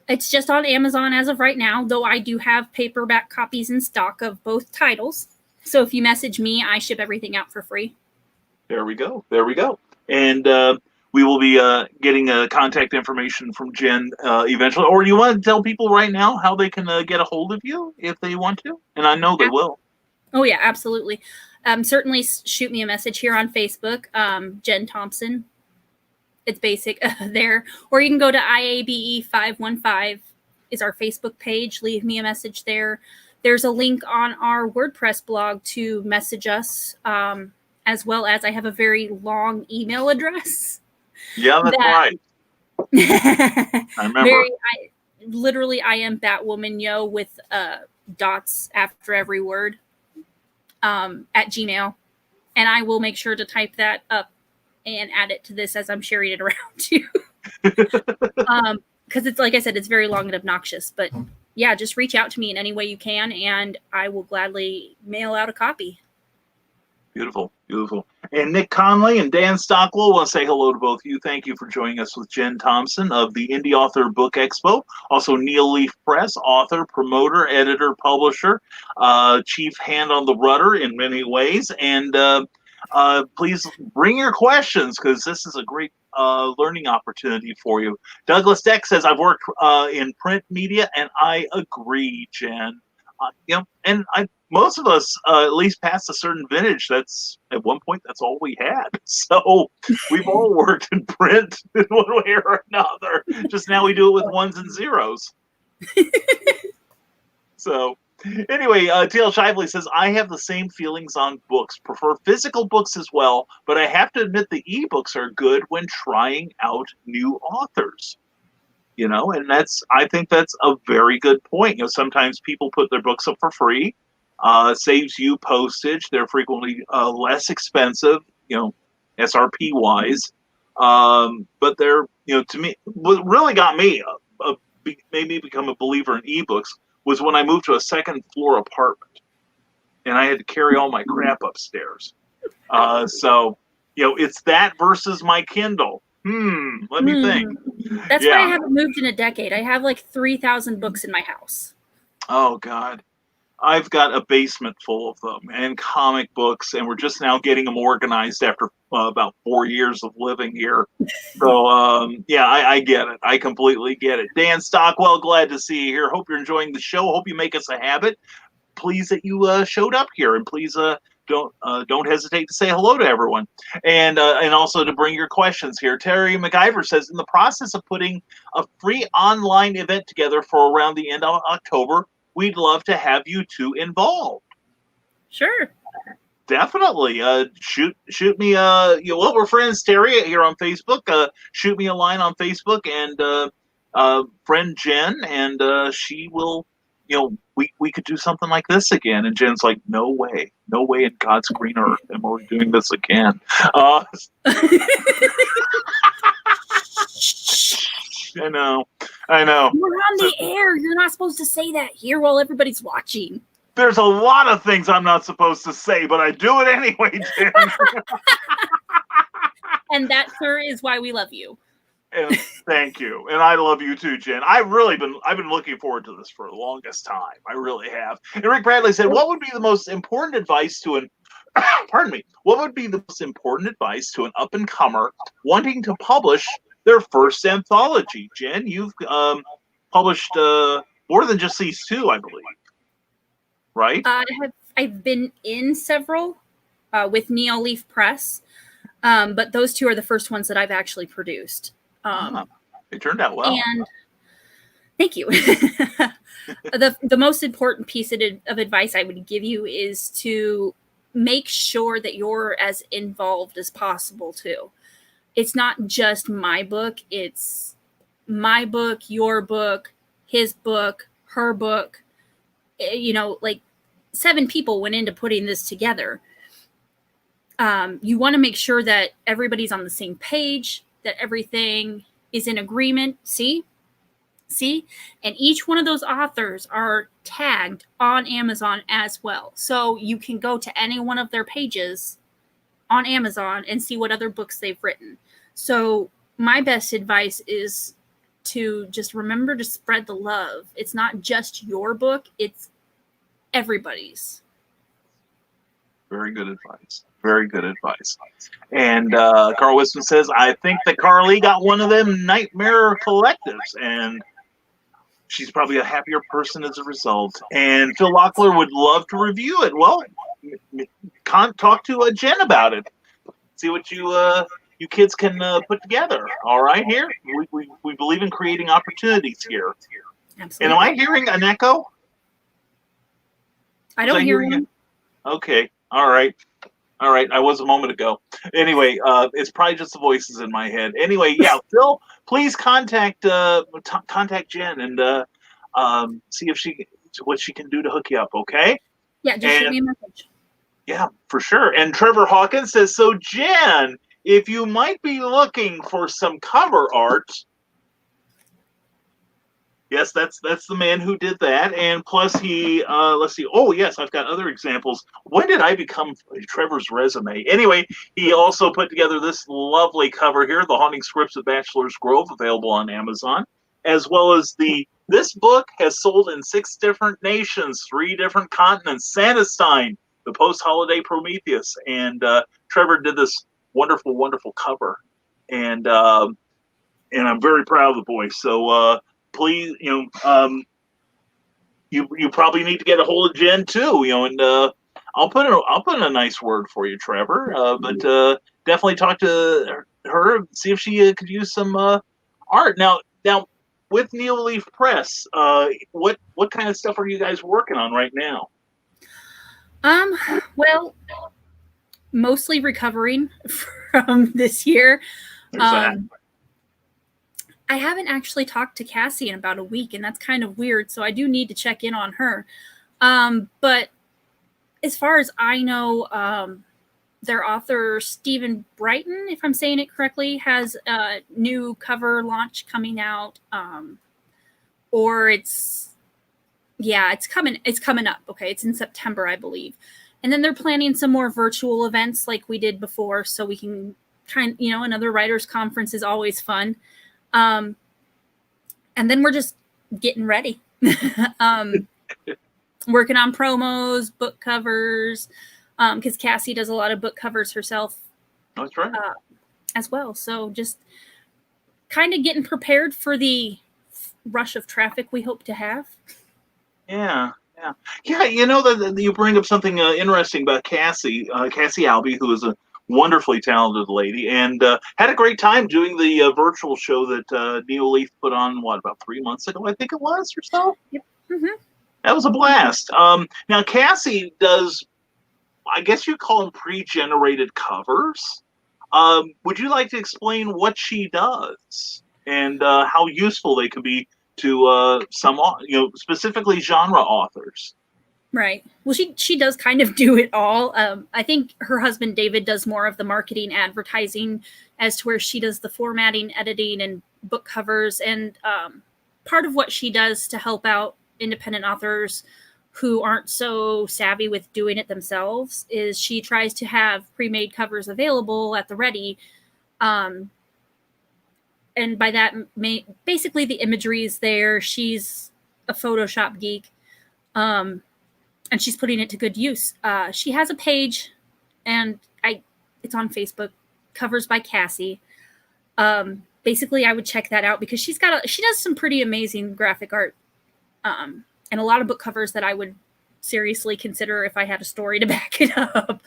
[SPEAKER 3] It's just on Amazon as of right now, though I do have paperback copies in stock of both titles. So if you message me, I ship everything out for free.
[SPEAKER 2] There we go. And we will be getting contact information from Jenn eventually. Or do you want to tell people right now how they can get a hold of you if they want to? And I know they will. Oh,
[SPEAKER 3] yeah, absolutely. Certainly shoot me a message here on Facebook, Jenn Thompson. It's basic there. Or you can go to IABE 515 is our Facebook page. Leave me a message there. There's a link on our WordPress blog to message us, as well as I have a very long email address.
[SPEAKER 2] Yeah, that's right. I remember.
[SPEAKER 3] I am Batwoman Yo with dots after every word at Gmail. And I will make sure to type that up and add it to this as I'm sharing it around too. Because it's, like I said, it's very long and obnoxious. But yeah, just reach out to me in any way you can, and I will gladly mail out a copy.
[SPEAKER 2] Beautiful. And Nick Conley and Dan Stockwell want to say hello to both of you. Thank you for joining us with Jenn Thompson of the Indie Author Book Expo. Also, NeoLeaf Press, author, promoter, editor, publisher, chief hand on the rudder in many ways. And please bring your questions, because this is a great learning opportunity for you. Douglas Deck says, I've worked in print media, and I agree, Jenn. Most of us, at least past a certain vintage, that's at one point, that's all we had. So we've all worked in print in one way or another. Just now we do it with ones and zeros. So Anyway, TL Shively says, I have the same feelings on books. Prefer physical books as well, but I have to admit the ebooks are good when trying out new authors. And I think that's a very good point. Sometimes people put their books up for free, saves you postage. They're frequently less expensive, SRP wise. But they're, to me, what really got me, made me become a believer in ebooks was when I moved to a second floor apartment and I had to carry all my crap upstairs. So, it's that versus my Kindle. Let me think.
[SPEAKER 3] That's why I haven't moved in a decade. I have like 3,000 books in my house.
[SPEAKER 2] Oh, God. I've got a basement full of them and comic books, and we're just now getting them organized after about 4 years of living here. So, I get it. I completely get it. Dan Stockwell, glad to see you here. Hope you're enjoying the show. Hope you make us a habit. Pleased that you showed up here, and please don't hesitate to say hello to everyone, and also to bring your questions here. Terry McIver says, in the process of putting a free online event together for around the end of October, we'd love to have you two involved.
[SPEAKER 3] Sure.
[SPEAKER 2] Definitely. Shoot me. We're friends, Terry, here on Facebook. Shoot me a line on Facebook, and friend Jen, and she will. We could do something like this again. And Jen's like, no way in God's green earth, and we're doing this again. I know.
[SPEAKER 3] We're on the air. You're not supposed to say that here while everybody's watching.
[SPEAKER 2] There's a lot of things I'm not supposed to say, but I do it anyway, Jen.
[SPEAKER 3] And that, sir, is why we love you.
[SPEAKER 2] And thank you, and I love you too, Jen. I've been looking forward to this for the longest time. I really have. And Rick Bradley said, "What would be the most important advice to an pardon me? What would be the most important advice to an up and comer wanting to publish their first anthology?" Jen, you've published more than just these two, I believe, right?
[SPEAKER 3] I've been in several with NeoLeaf Press, but those two are the first ones that I've actually produced.
[SPEAKER 2] It turned out well.
[SPEAKER 3] And thank you. The most important piece of advice I would give you is to make sure that you're as involved as possible too. It's not just my book. It's my book, your book, his book, her book. Like 7 people went into putting this together. You want to make sure that everybody's on the same page, that everything is in agreement. See? And each one of those authors are tagged on Amazon as well. So you can go to any one of their pages on Amazon and see what other books they've written. So my best advice is to just remember to spread the love. It's not just your book, it's everybody's.
[SPEAKER 2] Very good advice. Very good advice. And Carl Wisman says, I think that Carly got one of them nightmare collectives, and she's probably a happier person as a result. And Phil Locklear would love to review it. Well, talk to Jen about it. See what you kids can put together. All right, here. We believe in creating opportunities here.
[SPEAKER 3] Absolutely.
[SPEAKER 2] And am I hearing an echo?
[SPEAKER 3] I don't hear one.
[SPEAKER 2] Okay. All right. I was a moment ago. Anyway, it's probably just the voices in my head. Anyway, yeah, Phil, please contact Jen and see what she can do to hook you up. Okay?
[SPEAKER 3] Yeah, just shoot me a message.
[SPEAKER 2] Yeah, for sure. And Trevor Hawkins says, so Jen, if you might be looking for some cover art. Yes, that's the man who did that. And plus he, let's see. Oh, yes, I've got other examples. When did I become Trevor's resume? Anyway, he also put together this lovely cover here, The Haunting Scripts of Bachelor's Grove, available on Amazon, as well as this book has sold in 6 different nations, 3 different continents, Sanderstein, the post-holiday Prometheus. And Trevor did this wonderful, wonderful cover. And I'm very proud of the boy. So, please, you probably need to get a hold of Jen too, and I'll put in a nice word for you, Trevor. But definitely talk to her, see if she could use some art. Now, with NeoLeaf Press, what kind of stuff are you guys working on right now?
[SPEAKER 3] Well, mostly recovering from this year.
[SPEAKER 2] There's that.
[SPEAKER 3] I haven't actually talked to Cassie in about a week, and that's kind of weird. So I do need to check in on her. But as far as I know, their author, Stephen Brighton, if I'm saying it correctly, has a new cover launch coming out. Or it's coming up. Okay. It's in September, I believe. And then they're planning some more virtual events like we did before. So we can another writers conference is always fun. And then we're just getting ready. Working on promos, book covers, because Cassie does a lot of book covers herself.
[SPEAKER 2] That's right.
[SPEAKER 3] As well. So just kind of getting prepared for the rush of traffic we hope to have.
[SPEAKER 2] Yeah. That you bring up something interesting about Cassie Albee, who is a wonderfully talented lady, and had a great time doing the virtual show that NeoLeaf put on, about 3 months ago, I think it was, or so?
[SPEAKER 3] Yep. Mm-hmm.
[SPEAKER 2] That was a blast. Now, Cassie does, I guess you call them pre-generated covers. Would you like to explain what she does and how useful they can be to some, specifically genre authors?
[SPEAKER 3] Right. Well, she does kind of do it all. I think her husband, David, does more of the marketing, advertising, as to where she does the formatting, editing, and book covers. And part of what she does to help out independent authors who aren't so savvy with doing it themselves is she tries to have pre-made covers available at the ready. And by that, basically the imagery is there. She's a Photoshop geek. And she's putting it to good use. She has a page, and it's on Facebook, Covers by Cassie. Basically, I would check that out because she does some pretty amazing graphic art, and a lot of book covers that I would seriously consider if I had a story to back it up.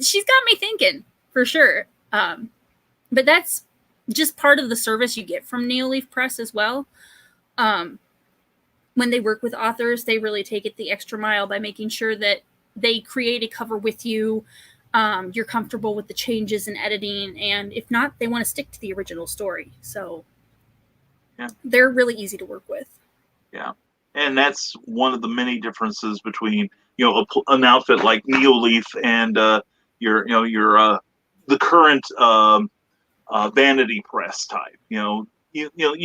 [SPEAKER 3] She's got me thinking, for sure. But that's just part of the service you get from NeoLeaf Press as well. When they work with authors, they really take it the extra mile by making sure that they create a cover with you. You're comfortable with the changes in editing. And if not, they want to stick to the original story. So they're really easy to work with.
[SPEAKER 2] Yeah. And that's one of the many differences between, an outfit like NeoLeaf and your the current Vanity Press type. You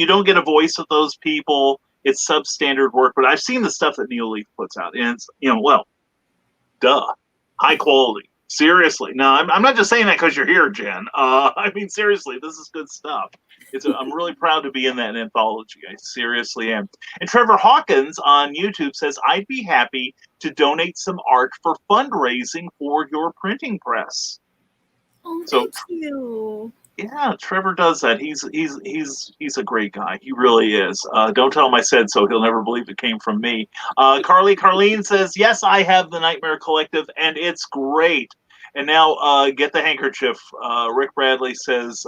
[SPEAKER 2] don't get a voice with those people. It's substandard work, but I've seen the stuff that NeoLeaf puts out, and it's high quality. Seriously, no, I'm not just saying that because you're here, Jen. I mean, seriously, this is good stuff. I'm really proud to be in that anthology. I seriously am. And Trevor Hawkins on YouTube says, "I'd be happy to donate some art for fundraising for your printing press."
[SPEAKER 3] Oh, thank you.
[SPEAKER 2] Yeah, Trevor does that. He's a great guy. He really is. Don't tell him I said so. He'll never believe it came from me. Carlene says, yes, I have the Nightmare Collective, and it's great. And now get the handkerchief. Rick Bradley says,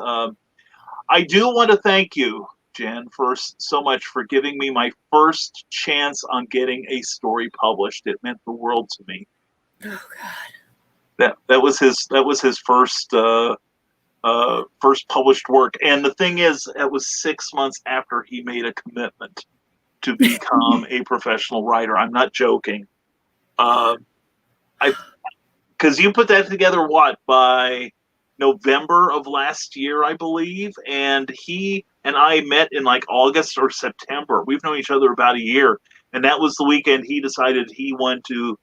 [SPEAKER 2] I do want to thank you, Jen, so much for giving me my first chance on getting a story published. It meant the world to me.
[SPEAKER 3] Oh God.
[SPEAKER 2] That was his first first published work. And the thing is, it was 6 months after he made a commitment to become a professional writer. I'm not joking. Because you put that together, by November of last year, I believe. And he and I met in like August or September. We've known each other about a year. And that was the weekend he decided he wanted to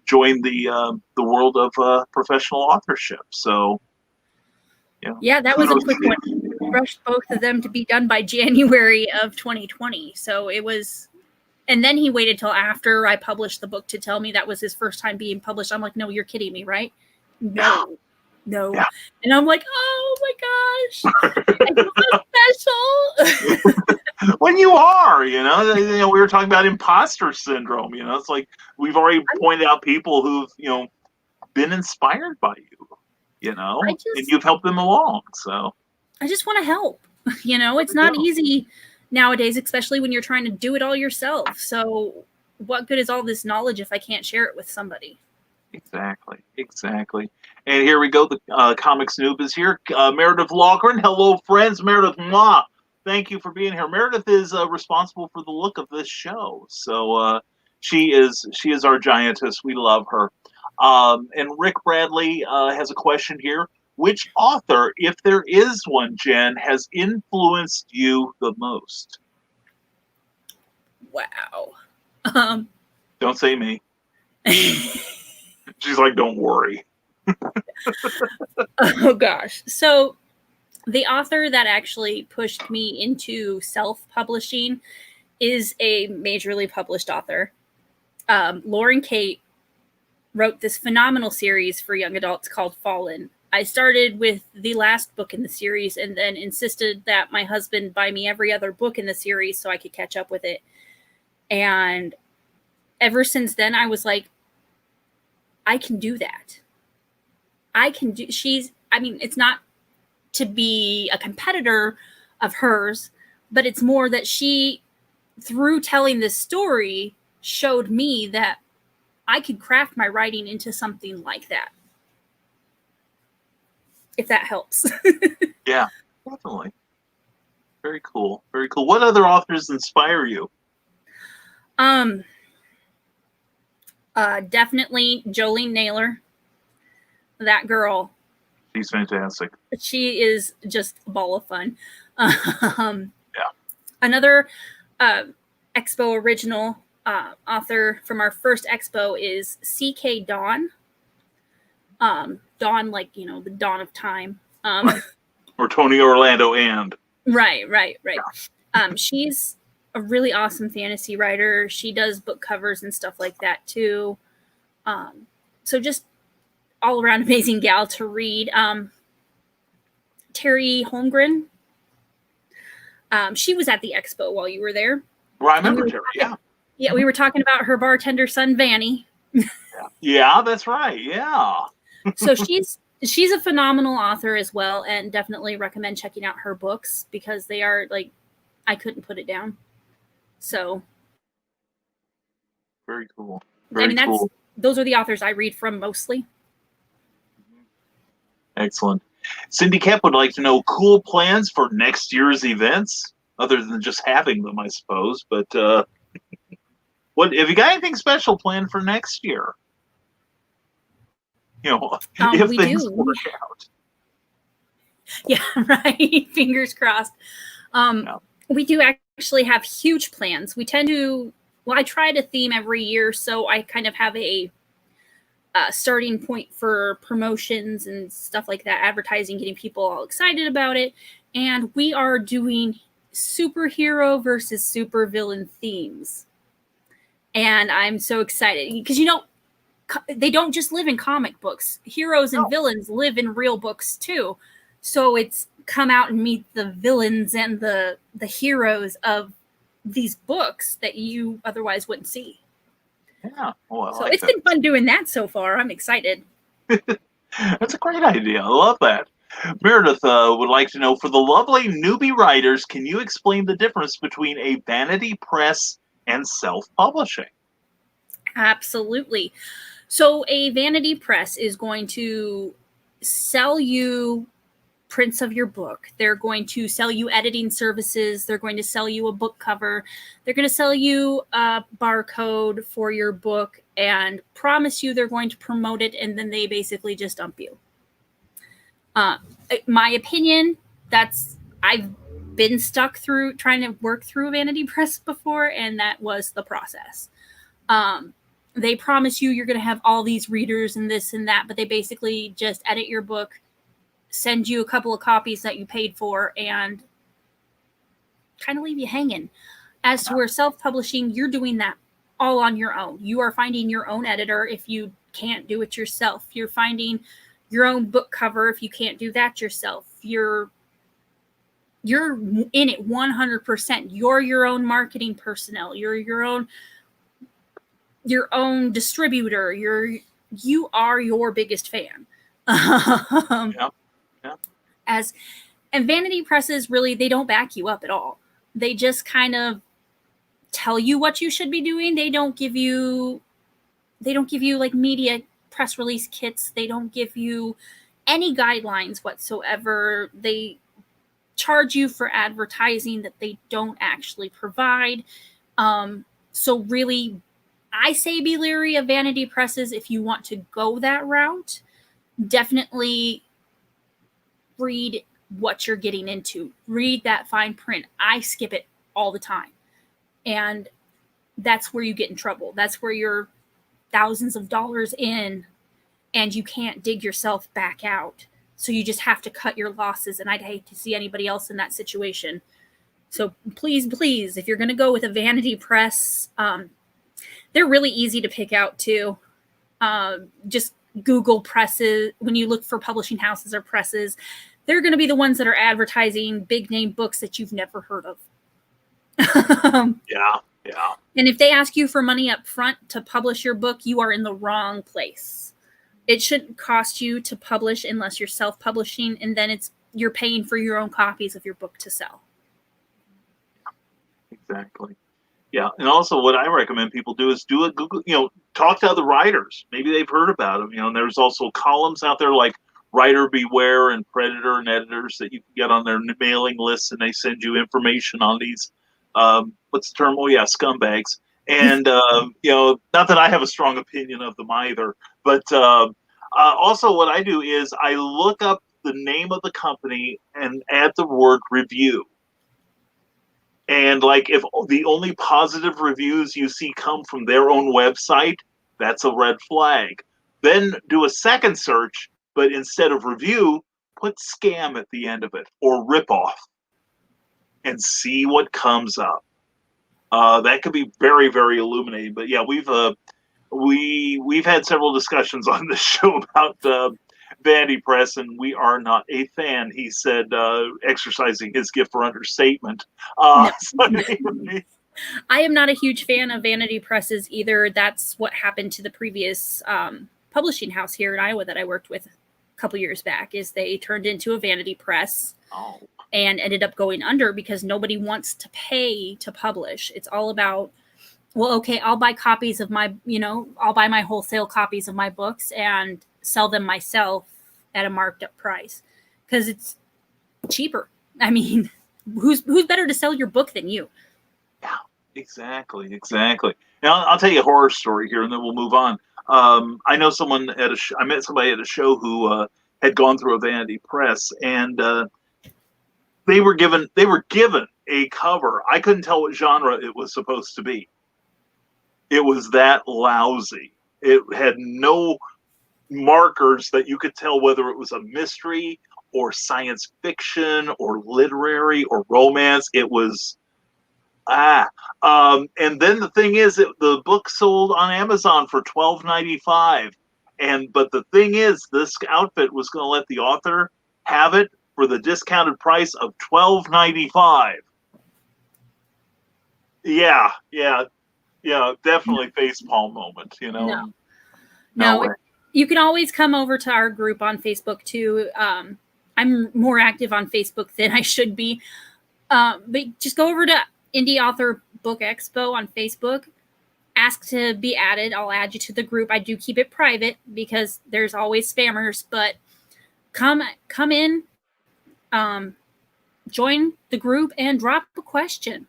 [SPEAKER 2] join the world of professional authorship. So,
[SPEAKER 3] yeah, that was a quick one. We rushed both of them to be done by January of 2020. So it was, and then he waited till after I published the book to tell me that was his first time being published. I'm like, no, you're kidding me, right? No. Yeah. And I'm like, oh my gosh, I feel so special.
[SPEAKER 2] When you are, we were talking about imposter syndrome. It's like we've already pointed out people who've, been inspired by you, and you've helped them along. So
[SPEAKER 3] I just want to help. It's not easy nowadays, especially when you're trying to do it all yourself. So what good is all this knowledge if I can't share it with somebody?
[SPEAKER 2] Exactly. And here we go. The Comics Noob is here. Meredith Lawgren. Hello, friends. Meredith, mwah. Thank you for being here. Meredith is responsible for the look of this show. So she is our giantess. We love her. And Rick Bradley has a question here. Which author, if there is one, Jen, has influenced you the most?
[SPEAKER 3] Wow.
[SPEAKER 2] Don't say me. She's like, don't worry.
[SPEAKER 3] Oh, gosh. So the author that actually pushed me into self-publishing is a majorly published author. Lauren Kate wrote this phenomenal series for young adults called Fallen. I started with the last book in the series and then insisted that my husband buy me every other book in the series so I could catch up with it. And ever since then, I was like, I can do that. It's not to be a competitor of hers, but it's more that she, through telling this story, showed me that I could craft my writing into something like that. If that helps.
[SPEAKER 2] Yeah, definitely. Very cool. What other authors inspire you?
[SPEAKER 3] Definitely Jolene Naylor. That girl.
[SPEAKER 2] She's fantastic.
[SPEAKER 3] She is just a ball of fun.
[SPEAKER 2] Yeah.
[SPEAKER 3] Another Expo original author from our first Expo is C.K. Dawn. Dawn, like, the dawn of time.
[SPEAKER 2] Right. Or Tony Orlando and.
[SPEAKER 3] Right. She's a really awesome fantasy writer. She does book covers and stuff like that too. So just all around amazing gal to read. Terry Holmgren. She was at the Expo while you were there.
[SPEAKER 2] Well, I remember Terry, yeah.
[SPEAKER 3] Yeah, we were talking about her bartender son, Vanny.
[SPEAKER 2] Yeah, that's right. Yeah.
[SPEAKER 3] So she's a phenomenal author as well, and definitely recommend checking out her books because they are like, I couldn't put it down. So
[SPEAKER 2] very cool.
[SPEAKER 3] Those are the authors I read from mostly.
[SPEAKER 2] Excellent. Cindy Kemp would like to know cool plans for next year's events, other than just having them, I suppose. But what have you got anything special planned for next year? If things work out.
[SPEAKER 3] Yeah, right. Fingers crossed. We do actually have huge plans. We tend to, I try to theme every year, so I kind of have a starting point for promotions and stuff like that, advertising, getting people all excited about it. And we are doing superhero versus supervillain themes. And I'm so excited because, they don't just live in comic books. Heroes and villains live in real books too. So it's come out and meet the villains and the heroes of these books that you otherwise wouldn't see.
[SPEAKER 2] Yeah. Well,
[SPEAKER 3] so it's been fun doing that so far. I'm excited.
[SPEAKER 2] That's a great idea. I love that. Meredith would like to know, for the lovely newbie writers, can you explain the difference between a vanity press and self-publishing?
[SPEAKER 3] Absolutely. So a vanity press is going to sell you prints of your book. They're going to sell you editing services. They're going to sell you a book cover. They're going to sell you a barcode for your book and promise you they're going to promote it, and then they basically just dump you. My opinion, I've been stuck through trying to work through a vanity press before, and that was the process. They promise you're going to have all these readers and this and that, but they basically just edit your book, send you a couple of copies that you paid for, and kind of leave you hanging. As to where self-publishing, you're doing that all on your own. You are finding your own editor if you can't do it yourself. You're finding your own book cover if you can't do that yourself. You're in it 100%. You're your own marketing personnel. You're your own distributor. You are your biggest fan.
[SPEAKER 2] Yeah.
[SPEAKER 3] As And vanity presses, really, they don't back you up at all. They just kind of tell you what you should be doing. They don't give you like media press release kits. They don't give you any guidelines whatsoever. They charge you for advertising that they don't actually provide. So really, I say be leery of vanity presses if you want to go that route. Definitely read what you're getting into. Read that fine print. I skip it all the time. And that's where you get in trouble. That's where you're thousands of dollars in and you can't dig yourself back out. So you just have to cut your losses. And I'd hate to see anybody else in that situation. So please, please, if you're going to go with a vanity press, they're really easy to pick out too. Just Google presses. When you look for publishing houses or presses, they're going to be the ones that are advertising big name books that you've never heard of.
[SPEAKER 2] Yeah.
[SPEAKER 3] And if they ask you for money up front to publish your book, you are in the wrong place. It shouldn't cost you to publish unless you're self-publishing, and then you're paying for your own copies of your book to sell.
[SPEAKER 2] Exactly. Yeah, and also what I recommend people do is do a Google, talk to other writers. Maybe they've heard about them. And there's also columns out there like Writer Beware and Predator and Editors that you can get on their mailing lists, and they send you information on these. What's the term? Oh yeah, scumbags. And not that I have a strong opinion of them either, but also what I do is I look up the name of the company and add the word review. And like if the only positive reviews you see come from their own website, that's a red flag. Then do a second search, but instead of review, put scam at the end of it or ripoff and see what comes up. That could be very, very illuminating. But yeah, we've had several discussions on this show about vanity press, and we are not a fan. He said, exercising his gift for understatement.
[SPEAKER 3] No.
[SPEAKER 2] Anyway.
[SPEAKER 3] I am not a huge fan of vanity presses either. That's what happened to the previous publishing house here in Iowa that I worked with a couple years back. Is they turned into a vanity press.
[SPEAKER 2] Oh.
[SPEAKER 3] And ended up going under because nobody wants to pay to publish. It's all about, well, okay, I'll buy copies of I'll buy my wholesale copies of my books and sell them myself at a marked up price because it's cheaper. I mean, who's better to sell your book than you?
[SPEAKER 2] Yeah, exactly. Now I'll tell you a horror story here, and then we'll move on. I know someone I met somebody at a show who had gone through a vanity press, and they were given a cover. I couldn't tell what genre it was supposed to be. It was that lousy. It had no markers that you could tell whether it was a mystery or science fiction or literary or romance. It was and then the thing is, the book sold on Amazon for $12.95, but the thing is, this outfit was going to let the author have it for the discounted price of $12.95. Yeah, definitely facepalm moment.
[SPEAKER 3] No, you can always come over to our group on Facebook too. I'm more active on Facebook than I should be, but just go over to Indie Author Book Expo on Facebook. Ask to be added. I'll add you to the group. I do keep it private because there's always spammers, but come in. Join the group and drop a question.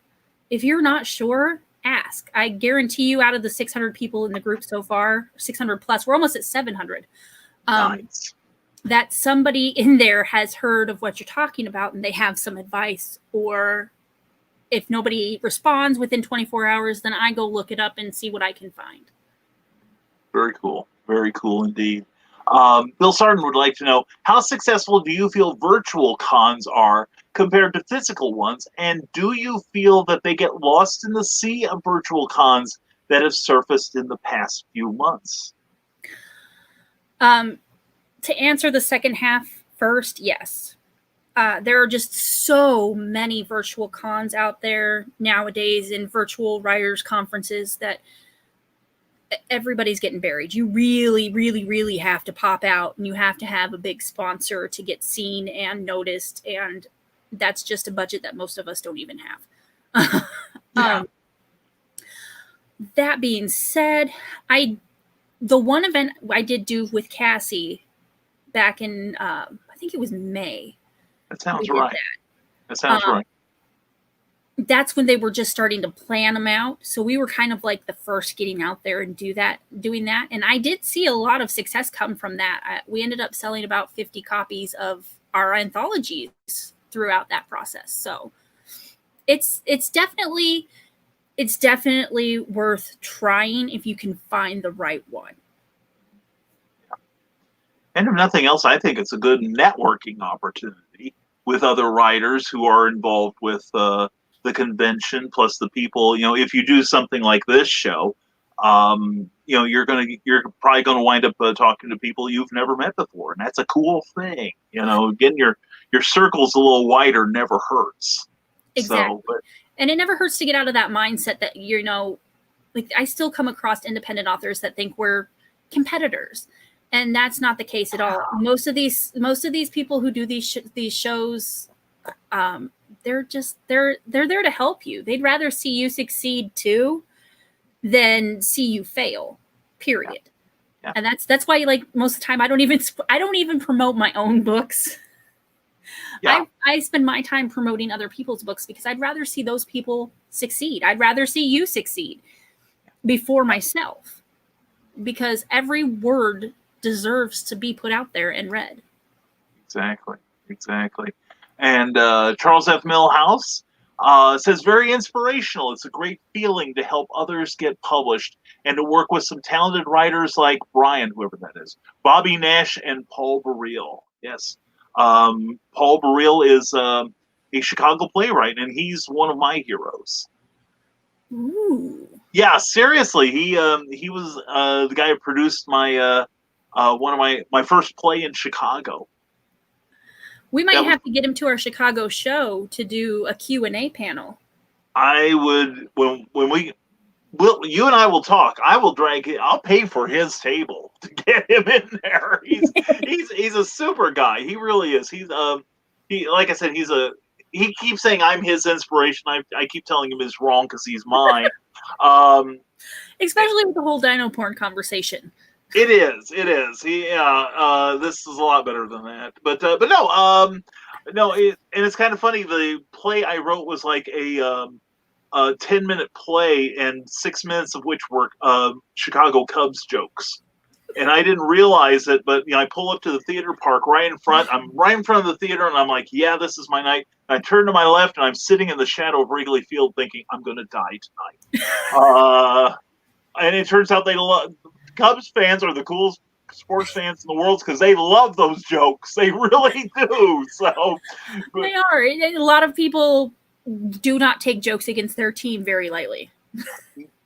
[SPEAKER 3] If you're not sure, ask. I guarantee you, out of the 600 people in the group so far, 600 plus, we're almost at 700.
[SPEAKER 2] Nice.
[SPEAKER 3] That somebody in there has heard of what you're talking about and they have some advice. Or if nobody responds within 24 hours, then I go look it up and see what I can find.
[SPEAKER 2] Very cool. Very cool indeed. Bill Sarden would like to know, how successful do you feel virtual cons are compared to physical ones? And do you feel that they get lost in the sea of virtual cons that have surfaced in the past few months?
[SPEAKER 3] To answer the second half first, yes. There are just so many virtual cons out there nowadays in virtual writers' conferences that everybody's getting buried. You really, really, really have to pop out, and you have to have a big sponsor to get seen and noticed. And that's just a budget that most of us don't even have.
[SPEAKER 2] Yeah.
[SPEAKER 3] That being said, the one event I did do with Cassie back in I think it was May.
[SPEAKER 2] That sounds
[SPEAKER 3] we did
[SPEAKER 2] right. That sounds right.
[SPEAKER 3] That's when they were just starting to plan them out. So we were kind of like the first getting out there and doing that. And I did see a lot of success come from that. We ended up selling about 50 copies of our anthologies throughout that process. So it's definitely worth trying if you can find the right one.
[SPEAKER 2] And if nothing else, I think it's a good networking opportunity with other writers who are involved with the convention, plus the people. If you do something like this show, you're probably gonna wind up talking to people you've never met before, and that's a cool thing. Getting your circles a little wider never hurts.
[SPEAKER 3] Exactly.
[SPEAKER 2] So,
[SPEAKER 3] and it never hurts to get out of that mindset that, like I still come across independent authors that think we're competitors. And that's not the case at all. Most of these people who do these shows, they're there to help you. They'd rather see you succeed too than see you fail. Period.
[SPEAKER 2] Yeah.
[SPEAKER 3] And that's why, like, most of the time I don't even promote my own books.
[SPEAKER 2] Yeah.
[SPEAKER 3] I spend my time promoting other people's books because I'd rather see those people succeed. I'd rather see you succeed before myself, because every word deserves to be put out there and read.
[SPEAKER 2] Exactly. And Charles F. Millhouse says, very inspirational. It's a great feeling to help others get published and to work with some talented writers like Brian, whoever that is, Bobby Nash, and Paul Burrell. Yes. Paul Burrell is a Chicago playwright, and he's one of my heroes.
[SPEAKER 3] Ooh.
[SPEAKER 2] Yeah, seriously. He was the guy who produced my one of my first play in Chicago.
[SPEAKER 3] We might have to get him to our Chicago show to do a Q&A panel.
[SPEAKER 2] I would, you and I will talk. I will I'll pay for his table to get him in there. He's a super guy. He really is. He's like I said, he keeps saying I'm his inspiration. I keep telling him it's wrong because he's mine.
[SPEAKER 3] Especially with the whole dino porn conversation.
[SPEAKER 2] It is. This is a lot better than that. But no. And it's kind of funny. The play I wrote was like a 10-minute play, and 6 minutes of which were Chicago Cubs jokes. And I didn't realize it, but I pull up to the theater park right in front. I'm right in front of the theater, and I'm like, yeah, this is my night. And I turn to my left, and I'm sitting in the shadow of Wrigley Field thinking, I'm going to die tonight. And it turns out they love Cubs fans are the coolest sports fans in the world because they love those jokes. They really do. So
[SPEAKER 3] they are. A lot of people do not take jokes against their team very lightly.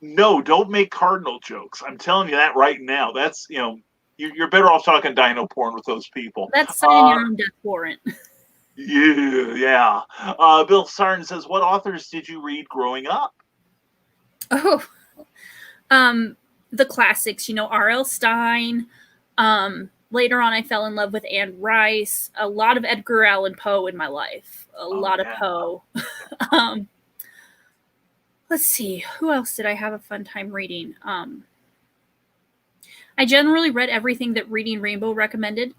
[SPEAKER 2] No, don't make Cardinal jokes. I'm telling you that right now. That's, you're better off talking dino porn with those people.
[SPEAKER 3] That's signing your own death warrant.
[SPEAKER 2] Yeah. Bill Sarn says, what authors did you read growing up?
[SPEAKER 3] Oh, the classics, R.L. Stine. Later on, I fell in love with Anne Rice. A lot of Edgar Allan Poe in my life. A lot of Poe. Let's see. Who else did I have a fun time reading? I generally read everything that Reading Rainbow recommended.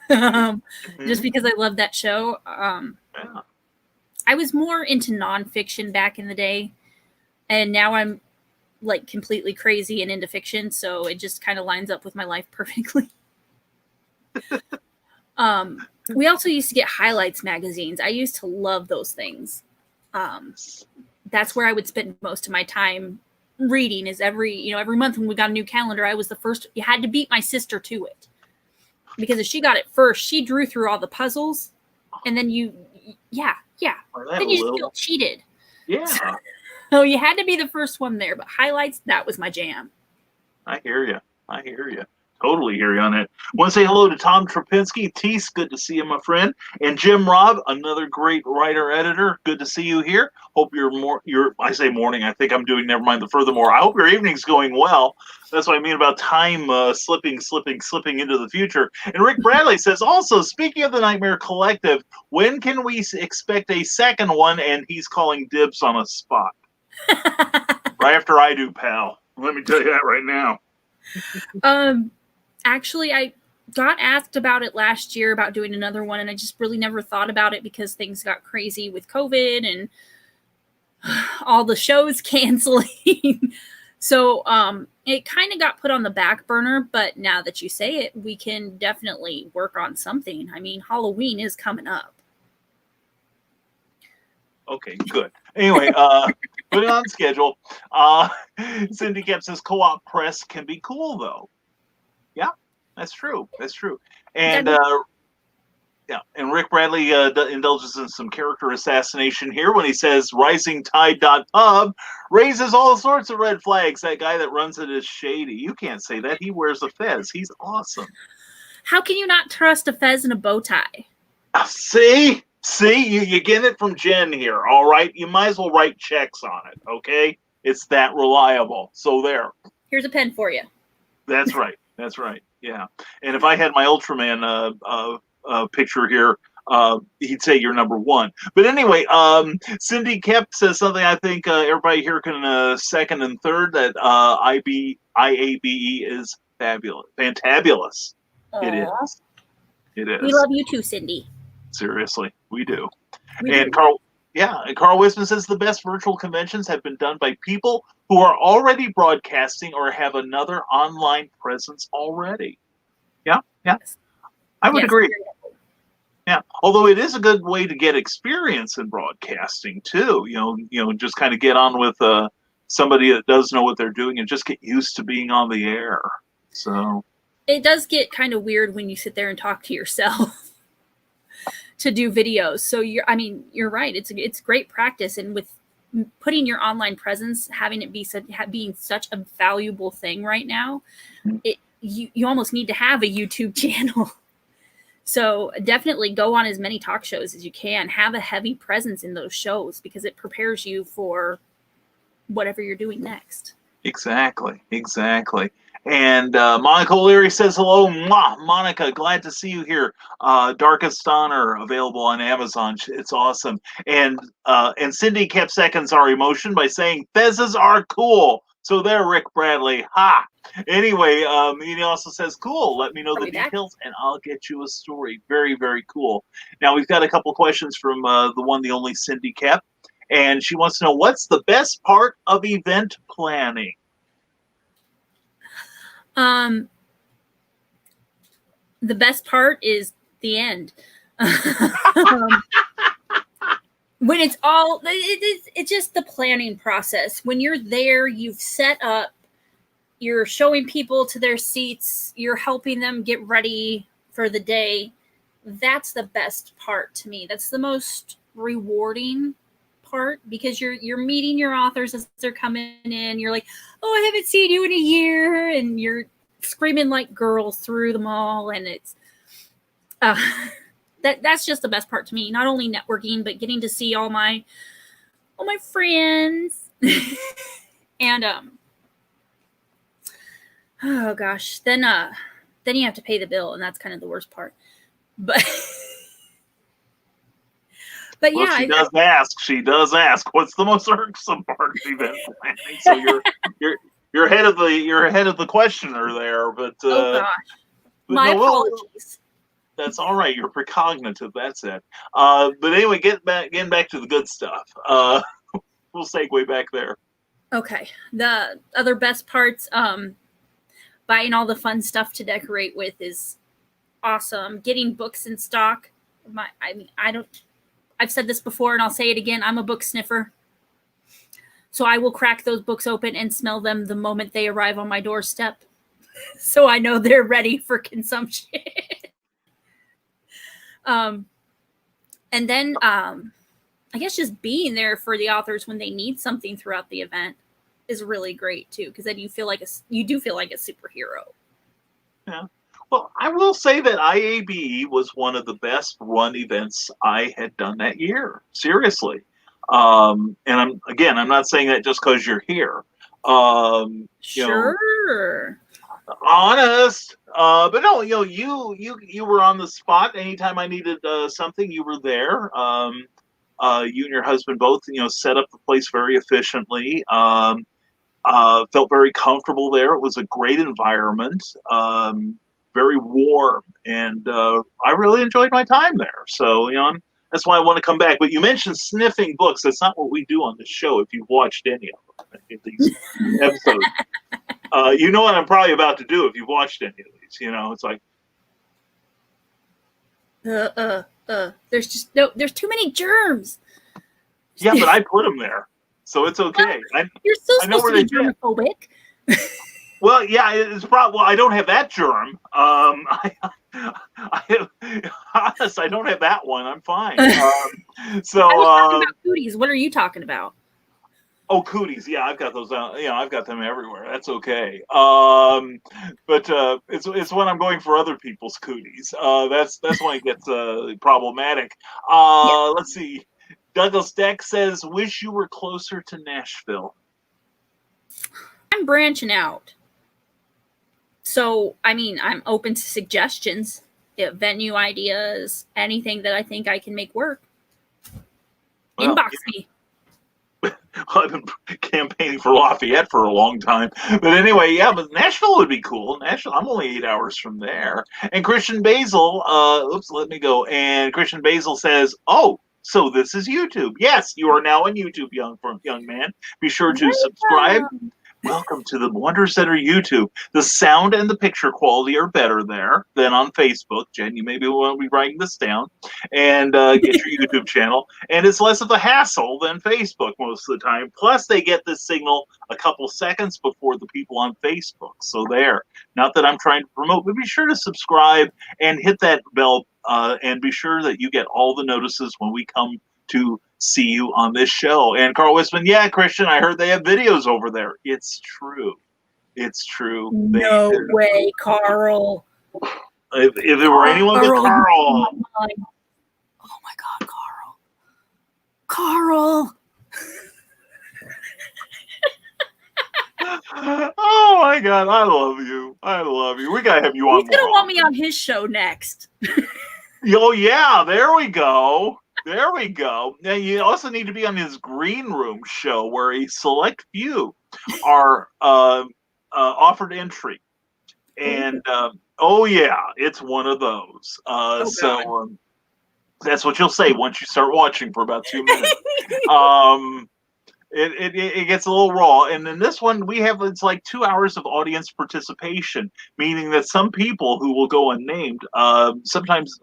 [SPEAKER 3] Just because I love that show. I was more into nonfiction back in the day. And now I'm like completely crazy and into fiction, so it just kind of lines up with my life perfectly. We also used to get highlights magazines. I used to love those things. That's where I would spend most of my time reading. Is every month when we got a new calendar, I was the first. You had to beat my sister to it, because if she got it first, she drew through all the puzzles, and then then you just feel cheated.
[SPEAKER 2] Yeah.
[SPEAKER 3] So you had to be the first one there, but highlights, that was my jam.
[SPEAKER 2] I hear you. Totally hear you on it. Want to say hello to Tom Trapinski. Tease, good to see you, my friend. And Jim Robb, another great writer editor. Good to see you here. Hope I say morning. I think I'm doing never mind the furthermore. I hope your evening's going well. That's what I mean about time slipping into the future. And Rick Bradley says, also, speaking of the Nightmare Collective, when can we expect a second one? And he's calling dibs on a spot. Right after I do, pal. Let me tell you that right now.
[SPEAKER 3] Actually, I got asked about it last year about doing another one, and I just really never thought about it because things got crazy with COVID and all the shows canceling. So it kind of got put on the back burner, but now that you say it, we can definitely work on something. I mean, Halloween is coming up.
[SPEAKER 2] Okay, good. Anyway, put it on schedule. Cindy Kemp says co-op press can be cool, though. Yeah, that's true. That's true. And and Rick Bradley indulges in some character assassination here when he says risingtide.pub raises all sorts of red flags. That guy that runs it is shady. You can't say that. He wears a fez. He's awesome.
[SPEAKER 3] How can you not trust a fez and a bow tie?
[SPEAKER 2] See, you get it from Jen here. All right, you might as well write checks on it. Okay, it's that reliable. So there.
[SPEAKER 3] Here's a pen for you.
[SPEAKER 2] That's right. That's right. Yeah. And if I had my Ultraman picture here, he'd say you're number one. But anyway, Cindy Kemp says something I think everybody here can second and third, that IABE is fabulous. Fantabulous.
[SPEAKER 3] Aww.
[SPEAKER 2] It is. It is.
[SPEAKER 3] We love you too, Cindy.
[SPEAKER 2] Seriously, we do.
[SPEAKER 3] We
[SPEAKER 2] and
[SPEAKER 3] do.
[SPEAKER 2] Carl Wisman says the best virtual conventions have been done by people who are already broadcasting or have another online presence already. Yeah. I would agree. Yeah, although it is a good way to get experience in broadcasting too. You know, just kind of get on with somebody that does know what they're doing and just get used to being on the air. So
[SPEAKER 3] it does get kind of weird when you sit there and talk to yourself to do videos. So you're right. It's great practice, and with putting your online presence, having it be being such a valuable thing right now, you almost need to have a YouTube channel. So definitely go on as many talk shows as you can. Have a heavy presence in those shows because it prepares you for whatever you're doing next.
[SPEAKER 2] Exactly. And Monica O'Leary says hello. Mwah. Monica, glad to see you here. Darkest Honor available on Amazon. It's awesome. And Cindy kept seconds our emotion by saying fezzes are cool. So there, Rick Bradley. Ha! Anyway, he also says, cool, let me know the details and I'll get you a story. Very, very cool. Now, we've got a couple questions from the one, the only Cindy kept. And she wants to know, what's the best part of event planning?
[SPEAKER 3] The best part is the end. When it's all, it's just the planning process. When you're there, you've set up, you're showing people to their seats, you're helping them get ready for the day. That's the best part to me. That's the most rewarding part because you're meeting your authors as they're coming in. You're like, oh, I haven't seen you in a year, and you're screaming like girls through the mall, and it's that's just the best part to me. Not only networking, but getting to see all my friends. And oh gosh, then you have to pay the bill, and that's kind of the worst part. But yeah,
[SPEAKER 2] she does ask what's the most irksome part of event planning. So you're ahead of the questioner there, but
[SPEAKER 3] oh gosh, my apologies.
[SPEAKER 2] That's all right. You're precognitive. That's it. But anyway, getting back to the good stuff. We'll segue back there.
[SPEAKER 3] Okay. The other best parts, buying all the fun stuff to decorate with is awesome. Getting books in stock. I've said this before and I'll say it again. I'm a book sniffer. So I will crack those books open and smell them the moment they arrive on my doorstep. So I know they're ready for consumption. And then I guess just being there for the authors when they need something throughout the event is really great too, because then you do feel like a superhero.
[SPEAKER 2] Yeah. Well, I will say that IAB was one of the best run events I had done that year. Seriously. And I'm not saying that just because you're here. You know,
[SPEAKER 3] Sure.
[SPEAKER 2] honest. But no, you were on the spot anytime I needed something. You were there. You and your husband both, set up the place very efficiently. Felt very comfortable there. It was a great environment, very warm, and I really enjoyed my time there. So, that's why I want to come back. But you mentioned sniffing books. That's not what we do on this show. If you've watched any of them, these episodes, you know what I'm probably about to do if you've watched any of these. It's like,
[SPEAKER 3] There's just no. There's too many germs.
[SPEAKER 2] yeah, but I put them there, so it's okay.
[SPEAKER 3] You're still
[SPEAKER 2] I know
[SPEAKER 3] supposed
[SPEAKER 2] where
[SPEAKER 3] to be germophobic.
[SPEAKER 2] Well, yeah, it's probably. Well, I don't have that germ. Honest, I don't have that one. I'm fine. So,
[SPEAKER 3] I was talking about cooties. What are you talking about?
[SPEAKER 2] Oh, cooties. Yeah, I've got those. I've got them everywhere. That's okay. But it's when I'm going for other people's cooties. That's when it gets problematic.
[SPEAKER 3] Yeah.
[SPEAKER 2] Let's see. Douglas Deck says, "Wish you were closer to Nashville."
[SPEAKER 3] I'm branching out. So, I mean, I'm open to suggestions, venue ideas, anything that I think I can make work.
[SPEAKER 2] Well,
[SPEAKER 3] Inbox me.
[SPEAKER 2] I've been campaigning for Lafayette for a long time. But anyway, yeah, but Nashville would be cool. Nashville, I'm only 8 hours from there. And Christian Basil, let me go. And Christian Basil says, "Oh, so this is YouTube. Yes, you are now on YouTube, young man. Be sure to subscribe. Welcome to the wonders that are YouTube. The sound and the picture quality are better there than on Facebook. Jen, you maybe want to be writing this down and get your YouTube channel. And it's less of a hassle than Facebook most of the time. Plus, they get this signal a couple seconds before the people on Facebook. So there. Not that I'm trying to promote, but be sure to subscribe and hit that bell and be sure that you get all the notices when we come to see you on this show." And Carl Wisman, yeah, Christian, I heard they have videos over there. It's true. It's true.
[SPEAKER 3] No way, Carl.
[SPEAKER 2] If it were anyone but Carl.
[SPEAKER 3] Oh my God, Carl. Carl.
[SPEAKER 2] Oh my God, I love you. I love you. We gotta have you on.
[SPEAKER 3] He's gonna want me on his show next.
[SPEAKER 2] Oh yeah, there we go. There we go. Now you also need to be on his green room show where a select few are offered entry. And oh yeah, it's one of those. So that's what you'll say once you start watching for about 2 minutes. It gets a little raw, and in this one it's like 2 hours of audience participation, meaning that some people who will go unnamed sometimes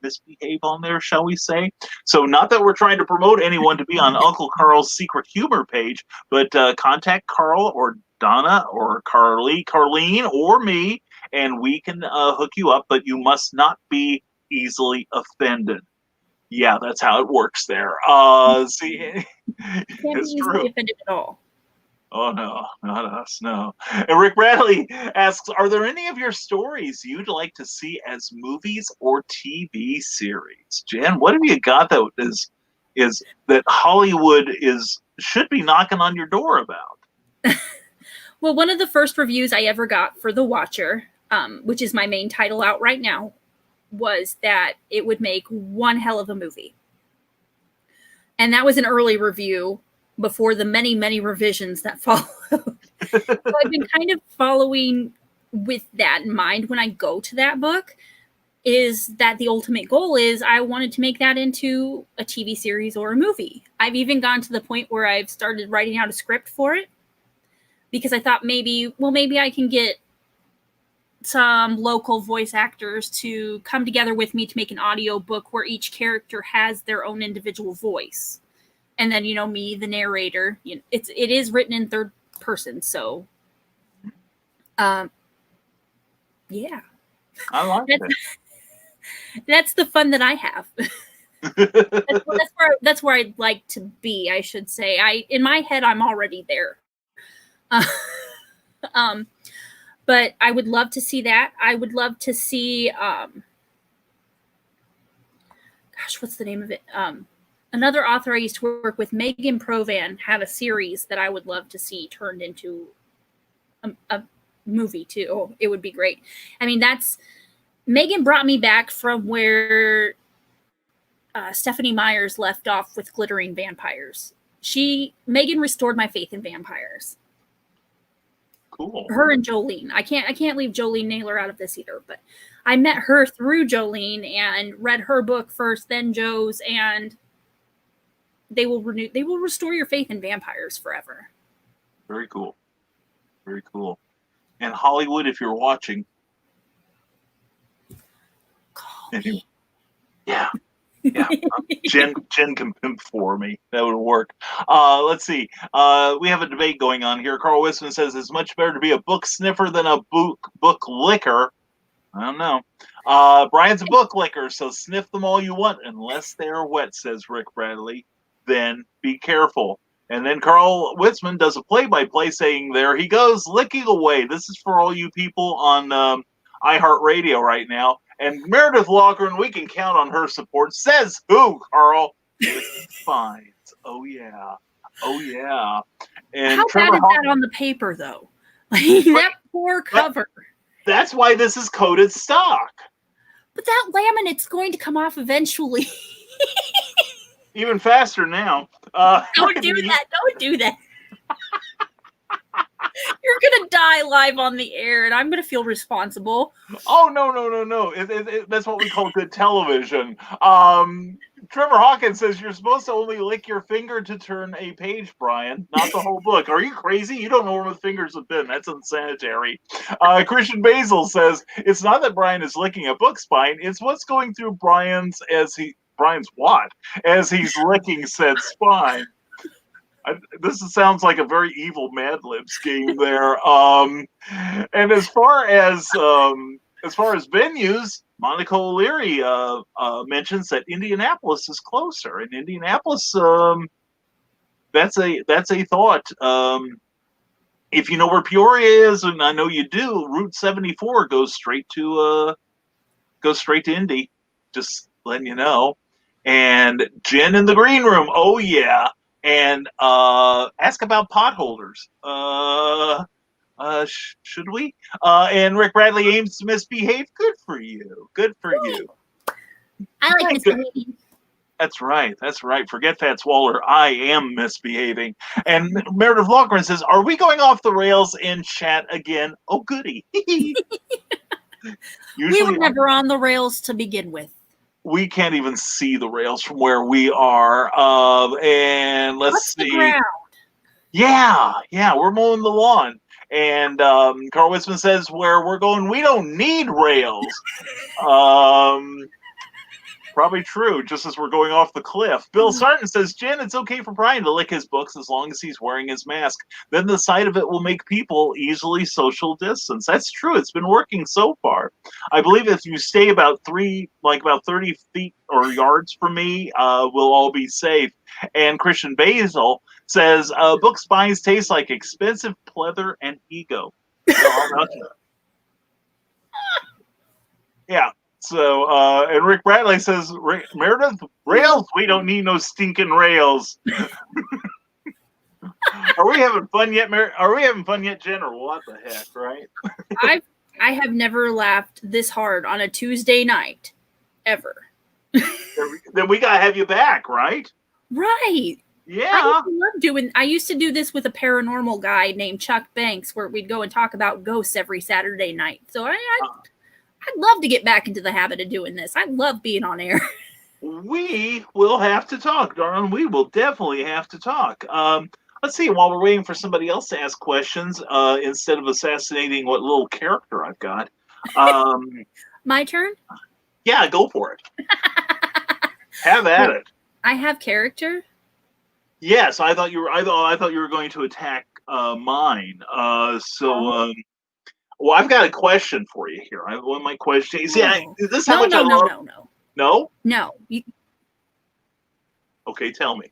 [SPEAKER 2] misbehave on there, shall we say. So not that we're trying to promote anyone to be on Uncle Carl's secret humor page, but contact Carl or Donna or Carlene or me, and we can hook you up, but you must not be easily offended. Yeah, that's how it works there. See, it's true.
[SPEAKER 3] Offended at all.
[SPEAKER 2] Oh no, not us, no. And Rick Bradley asks, "Are there any of your stories you'd like to see as movies or TV series?" Jen, what have you got that is that Hollywood should be knocking on your door about?
[SPEAKER 3] Well, one of the first reviews I ever got for The Watcher, which is my main title out right now, was that it would make one hell of a movie. And that was an early review before the many, many revisions that followed. So I've been kind of following with that in mind when I go to that book, is that the ultimate goal is I wanted to make that into a TV series or a movie. I've even gone to the point where I've started writing out a script for it because I thought maybe I can get some local voice actors to come together with me to make an audio book where each character has their own individual voice. And then, me, the narrator, it is written in third person. So, yeah.
[SPEAKER 2] I like it.
[SPEAKER 3] That's the fun that I have. That's where I'd like to be, I should say. In my head, I'm already there. But I would love to see that. I would love to see, gosh, what's the name of it? Another author I used to work with, Megan Provan, had a series that I would love to see turned into a movie too. Oh, it would be great. I mean, Megan brought me back from where Stephanie Myers left off with Glittering Vampires. Megan restored my faith in vampires.
[SPEAKER 2] Cool.
[SPEAKER 3] Her and Jolene. I can't leave Jolene Naylor out of this either, but I met her through Jolene and read her book first, then Joe's, and they will restore your faith in vampires forever.
[SPEAKER 2] Very cool. Very cool. And Hollywood, if you're watching.
[SPEAKER 3] Call me.
[SPEAKER 2] Yeah. Yeah. Jen can pimp for me. That would work. Let's see. We have a debate going on here. Carl Wisman says it's much better to be a book sniffer than a book licker. I don't know. Brian's a book licker, so sniff them all you want unless they're wet, says Rick Bradley. Then be careful. And then Carl Witzman does a play-by-play saying, there he goes, licking away. This is for all you people on iHeartRadio right now. And Meredith Loughran, we can count on her support. Says who, Carl? Fines. Oh, yeah. Oh, yeah. And
[SPEAKER 3] how
[SPEAKER 2] Trevor
[SPEAKER 3] bad is that on the paper, though? That poor cover.
[SPEAKER 2] That's why this is coded stock.
[SPEAKER 3] But that laminate's going to come off eventually.
[SPEAKER 2] Even faster now.
[SPEAKER 3] Don't do that. Don't do that. You're going to die live on the air, and I'm going to feel responsible.
[SPEAKER 2] Oh, no. That's what we call good television. Trevor Hawkins says you're supposed to only lick your finger to turn a page, Brian, not the whole book. Are you crazy? You don't know where the fingers have been. That's unsanitary. Christian Basil says it's not that Brian is licking a book spine. It's what's going through Brian's what? As he's licking said spine. This sounds like a very evil Mad Lib scheme there. And as far as venues, Monica O'Leary mentions that Indianapolis is closer. And Indianapolis, that's a thought. If you know where Peoria is, and I know you do, Route 74 goes straight to Indy. Just letting you know. And Jen in the green room, oh yeah. And ask about potholders. Should we? And Rick Bradley aims to misbehave. Good for you. Good for you.
[SPEAKER 3] I like misbehaving.
[SPEAKER 2] That's right. Forget Fats Waller. I am misbehaving. And Meredith Loughran says, are we going off the rails in chat again? Oh, goody.
[SPEAKER 3] We were never on the rails to begin with.
[SPEAKER 2] We can't even see the rails from where we are. And let's see. The ground? Yeah, we're mowing the lawn. And Carl Witzman says, where we're going, we don't need rails. Probably true, just as we're going off the cliff. Bill Sarton says, Jen, it's okay for Brian to lick his books as long as he's wearing his mask. Then the sight of it will make people easily social distance. That's true. It's been working so far. I believe if you stay about 30 feet or yards from me, we'll all be safe. And Christian Basil says, book spines taste like expensive pleather and ego. Yeah. So, and Rick Bradley says, Meredith, rails? We don't need no stinking rails. Are we having fun yet, Are we having fun yet, Jen, or what the heck, right?
[SPEAKER 3] I have never laughed this hard on a Tuesday night, ever.
[SPEAKER 2] Then we gotta have you back, right?
[SPEAKER 3] Right.
[SPEAKER 2] Yeah.
[SPEAKER 3] I used to do this with a paranormal guy named Chuck Banks, where we'd go and talk about ghosts every Saturday night. So I'd love to get back into the habit of doing this. I love being on air.
[SPEAKER 2] We will have to talk, darling. We will definitely have to talk. Let's see. While we're waiting for somebody else to ask questions, instead of assassinating what little character I've got.
[SPEAKER 3] My turn?
[SPEAKER 2] Yeah, go for it. Have at it.
[SPEAKER 3] I have character?
[SPEAKER 2] Yes, I thought you were going to attack mine. Well, I've got a question for you here. I have one of my questions. See, is this how much I love? No.
[SPEAKER 3] No.
[SPEAKER 2] Okay, tell me.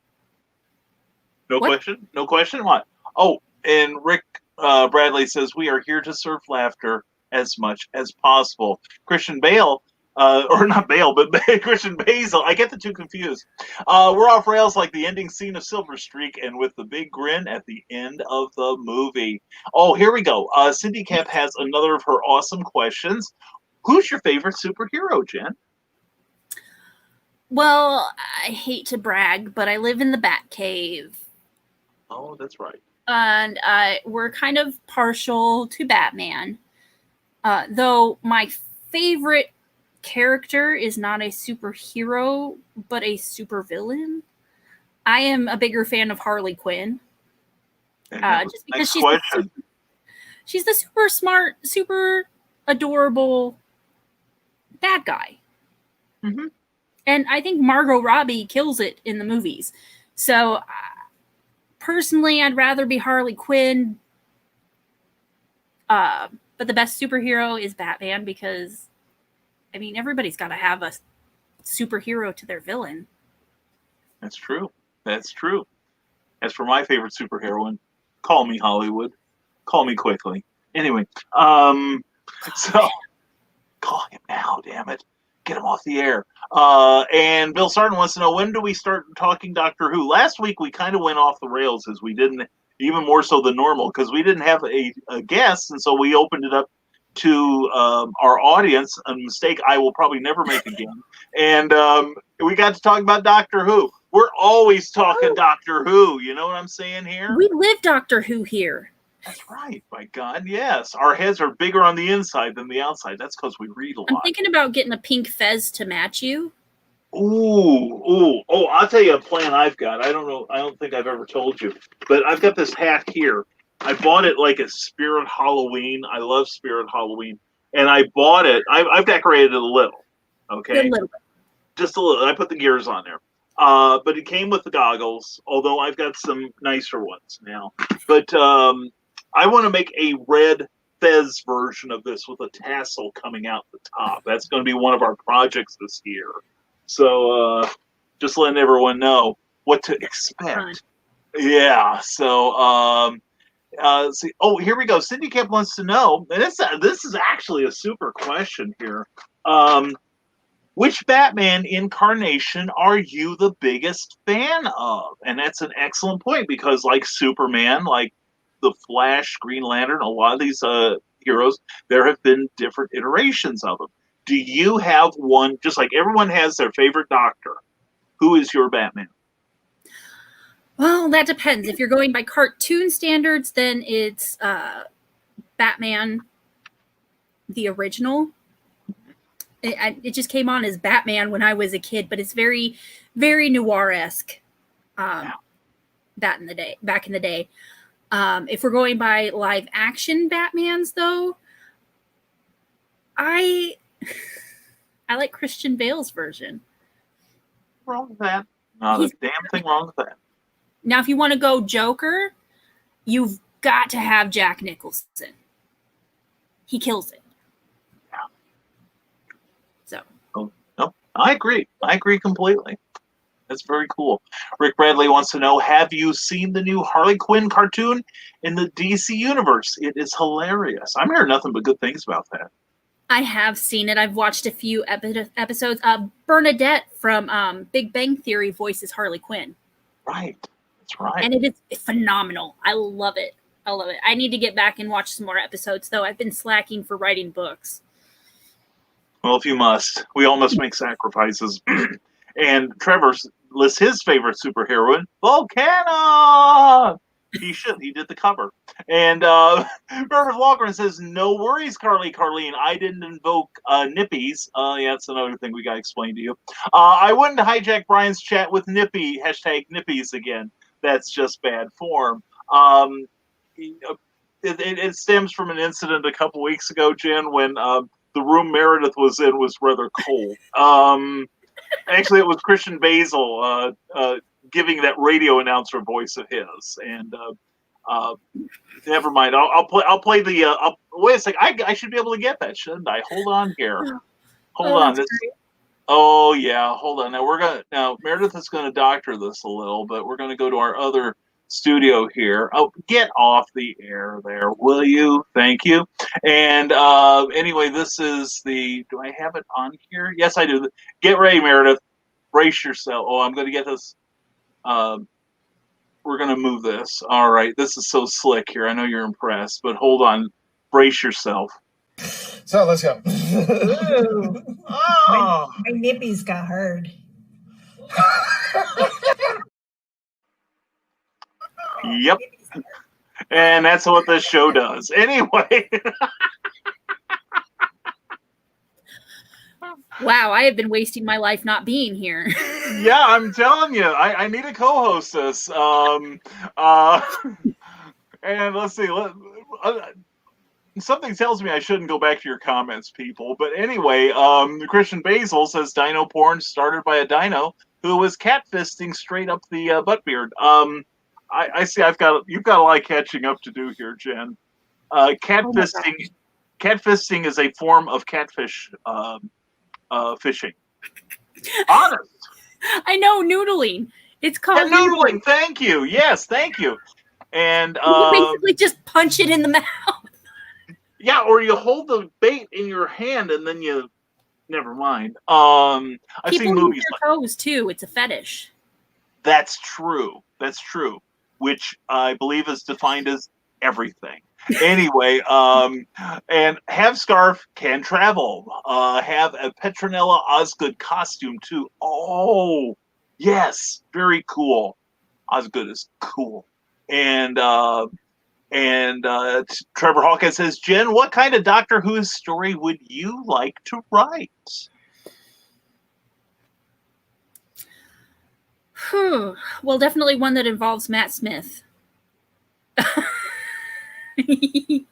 [SPEAKER 2] No question? No question? What? Oh, and Rick Bradley says, we are here to serve laughter as much as possible. Christian Bale, or not Bale, but Christian Basil. I get the two confused. We're off rails like the ending scene of Silver Streak and with the big grin at the end of the movie. Oh, here we go. Cindy Cap has another of her awesome questions. Who's your favorite superhero, Jen?
[SPEAKER 3] Well, I hate to brag, but I live in the Batcave.
[SPEAKER 2] Oh, that's right.
[SPEAKER 3] And we're kind of partial to Batman. Though my favorite character is not a superhero, but a supervillain. I am a bigger fan of Harley Quinn. Just because she's the super smart, super adorable bad guy.
[SPEAKER 2] Mm-hmm.
[SPEAKER 3] And I think Margot Robbie kills it in the movies. So personally, I'd rather be Harley Quinn. But the best superhero is Batman because, I mean, everybody's got to have a superhero to their villain.
[SPEAKER 2] That's true. That's true. As for my favorite superheroine, call me Hollywood. Call me quickly. Anyway, so call him now, damn it. Get him off the air. And Bill Sarton wants to know, when do we start talking Doctor Who? Last week we kind of went off the rails as we didn't, even more so than normal, because we didn't have a guest, and so we opened it up to our audience, a mistake I will probably never make again. And we got to talk about Doctor Who. We're always talking Doctor Who. You know what I'm saying here?
[SPEAKER 3] We live Doctor Who here.
[SPEAKER 2] That's right. My God, yes. Our heads are bigger on the inside than the outside. That's because we read a lot.
[SPEAKER 3] I'm thinking about getting a pink fez to match you.
[SPEAKER 2] Ooh. Oh, I'll tell you a plan I've got. I don't know. I don't think I've ever told you. But I've got this hat here. I bought it like a Spirit Halloween. I love Spirit Halloween. And I bought it. I've decorated it a little. Okay?
[SPEAKER 3] A little bit.
[SPEAKER 2] Just a little. I put the gears on there. But it came with the goggles, although I've got some nicer ones now. But I want to make a red fez version of this with a tassel coming out the top. That's going to be one of our projects this year. So just letting everyone know what to expect. Yeah. So see. Oh, here we go. Cindy Camp wants to know, and this is actually a super question here. Which Batman incarnation are you the biggest fan of? And that's an excellent point because, like Superman, like the Flash, Green Lantern, a lot of these heroes, there have been different iterations of them. Do you have one, just like everyone has their favorite Doctor? Who is your Batman?
[SPEAKER 3] Well, that depends. If you're going by cartoon standards, then it's Batman, the original. It just came on as Batman when I was a kid, but it's very, very noir-esque. Back in the day. If we're going by live action Batmans, though, I like Christian Bale's version.
[SPEAKER 2] Wrong with that? Not a damn thing wrong with that.
[SPEAKER 3] Now, if you want to go Joker, you've got to have Jack Nicholson. He kills it.
[SPEAKER 2] No, I agree. I agree completely. That's very cool. Rick Bradley wants to know, have you seen the new Harley Quinn cartoon in the DC universe? It is hilarious. I'm hearing nothing but good things about that.
[SPEAKER 3] I have seen it. I've watched a few episodes. Bernadette from Big Bang Theory voices Harley Quinn.
[SPEAKER 2] Right. That's right.
[SPEAKER 3] And it is phenomenal. I love it. I need to get back and watch some more episodes, though. I've been slacking for writing books.
[SPEAKER 2] Well, if you must, we all must make sacrifices. And Trevor lists his favorite superheroine, Volcana. He should. He did the cover. And Mervyn Walgren says, no worries, Carleen. I didn't invoke nippies. Yeah, that's another thing we got to explain to you. I wouldn't hijack Brian's chat with Nippy, #nippies again. That's just bad form. It stems from an incident a couple weeks ago, Jen, when the room Meredith was in was rather cold. Actually, it was Christian Basil giving that radio announcer voice of his, and never mind. I'll play the. Wait a second. I should be able to get that, shouldn't I? Hold on here. Hold on. Oh yeah. Hold on. Now Meredith is gonna doctor this a little, but we're gonna go to our other studio here. Oh, get off the air there, will you? Thank you. And anyway, this is the. Do I have it on here? Yes, I do. Get ready, Meredith. Brace yourself. Oh, I'm going to get this. We're going to move this. All right. This is so slick here. I know you're impressed, but hold on. Brace yourself.
[SPEAKER 4] So let's go.
[SPEAKER 5] Ooh.
[SPEAKER 4] Oh.
[SPEAKER 5] My nippies got hard.
[SPEAKER 2] Yep. And that's what this show does. Anyway.
[SPEAKER 3] Wow, I have been wasting my life not being here.
[SPEAKER 2] Yeah, I'm telling you, I need to co-host this. And let's see. Something tells me I shouldn't go back to your comments, people. But anyway, Christian Basil says dino porn started by a dino who was catfisting straight up the butt beard. I see. You've got a lot of catching up to do here, Jen. Catfisting is a form of catfish fishing. Honest.
[SPEAKER 3] I know, noodling. It's called
[SPEAKER 2] noodling. Thank you. Yes, thank you. And
[SPEAKER 3] you basically just punch it in the mouth.
[SPEAKER 2] Yeah, or you hold the bait in your hand and then you. Never mind. I've seen movies
[SPEAKER 3] use their toes too. It's a fetish.
[SPEAKER 2] That's true. That's true. Which I believe is defined as everything. Anyway, and have scarf can travel. Have a Petronella Osgood costume too. Oh, yes, very cool. Osgood is cool. And Trevor Hawkins says, Jen, what kind of Doctor Who story would you like to write?
[SPEAKER 3] Well, definitely one that involves Matt Smith. I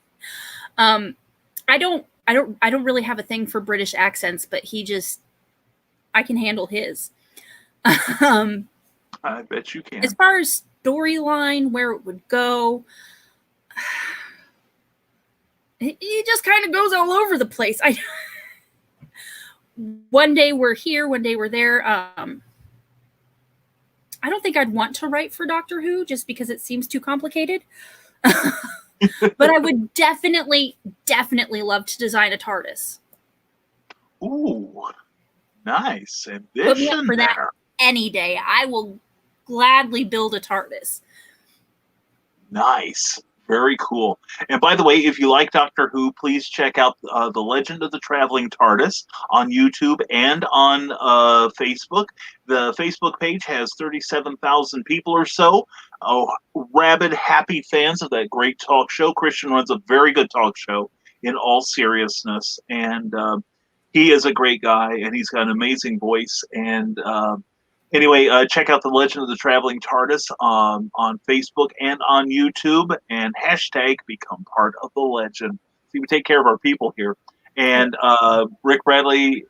[SPEAKER 3] don't really have a thing for British accents, but I can handle his.
[SPEAKER 2] I bet you can.
[SPEAKER 3] As far as storyline, where it would go, it just kind of goes all over the place. One day we're here, one day we're there. I don't think I'd want to write for Doctor Who just because it seems too complicated. But I would definitely love to design a TARDIS.
[SPEAKER 2] Ooh, nice. Ambition
[SPEAKER 3] Put me up for that
[SPEAKER 2] there.
[SPEAKER 3] Any day. I will gladly build a TARDIS.
[SPEAKER 2] Nice. Very cool. And by the way, if you like Doctor Who, please check out The Legend of the Traveling TARDIS on YouTube and on Facebook. The Facebook page has 37,000 people or so. Oh, rabid, happy fans of that great talk show. Christian runs a very good talk show in all seriousness. And he is a great guy, and he's got an amazing voice. And anyway, check out The Legend of the Traveling TARDIS on Facebook and on YouTube, and hashtag become part of the legend. See, we take care of our people here. And Rick Bradley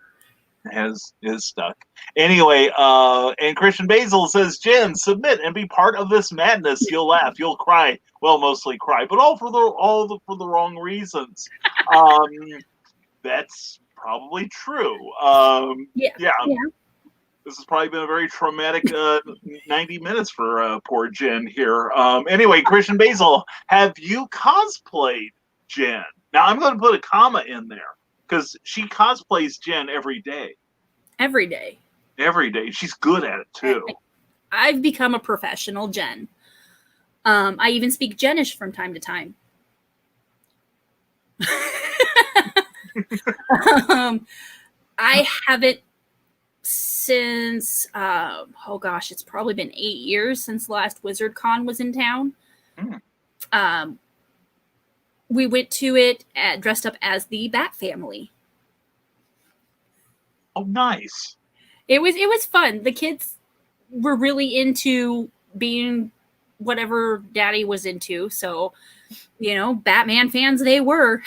[SPEAKER 2] is stuck. Anyway, and Christian Basil says, Jen, submit and be part of this madness. You'll laugh, you'll cry. Well, mostly cry, but all for the wrong reasons. That's probably true. Yeah. This has probably been a very traumatic 90 minutes for poor Jen here. Anyway, Christian Basil, have you cosplayed Jen? Now, I'm going to put a comma in there because she cosplays Jen every day.
[SPEAKER 3] Every day.
[SPEAKER 2] Every day. She's good at it, too.
[SPEAKER 3] I've become a professional Jen. I even speak Jenish from time to time. I haven't since it's probably been 8 years since last WizardCon was in town. We went to it dressed up as the Bat Family.
[SPEAKER 2] Oh, nice.
[SPEAKER 3] It was fun. The kids were really into being whatever Daddy was into, so Batman fans they were.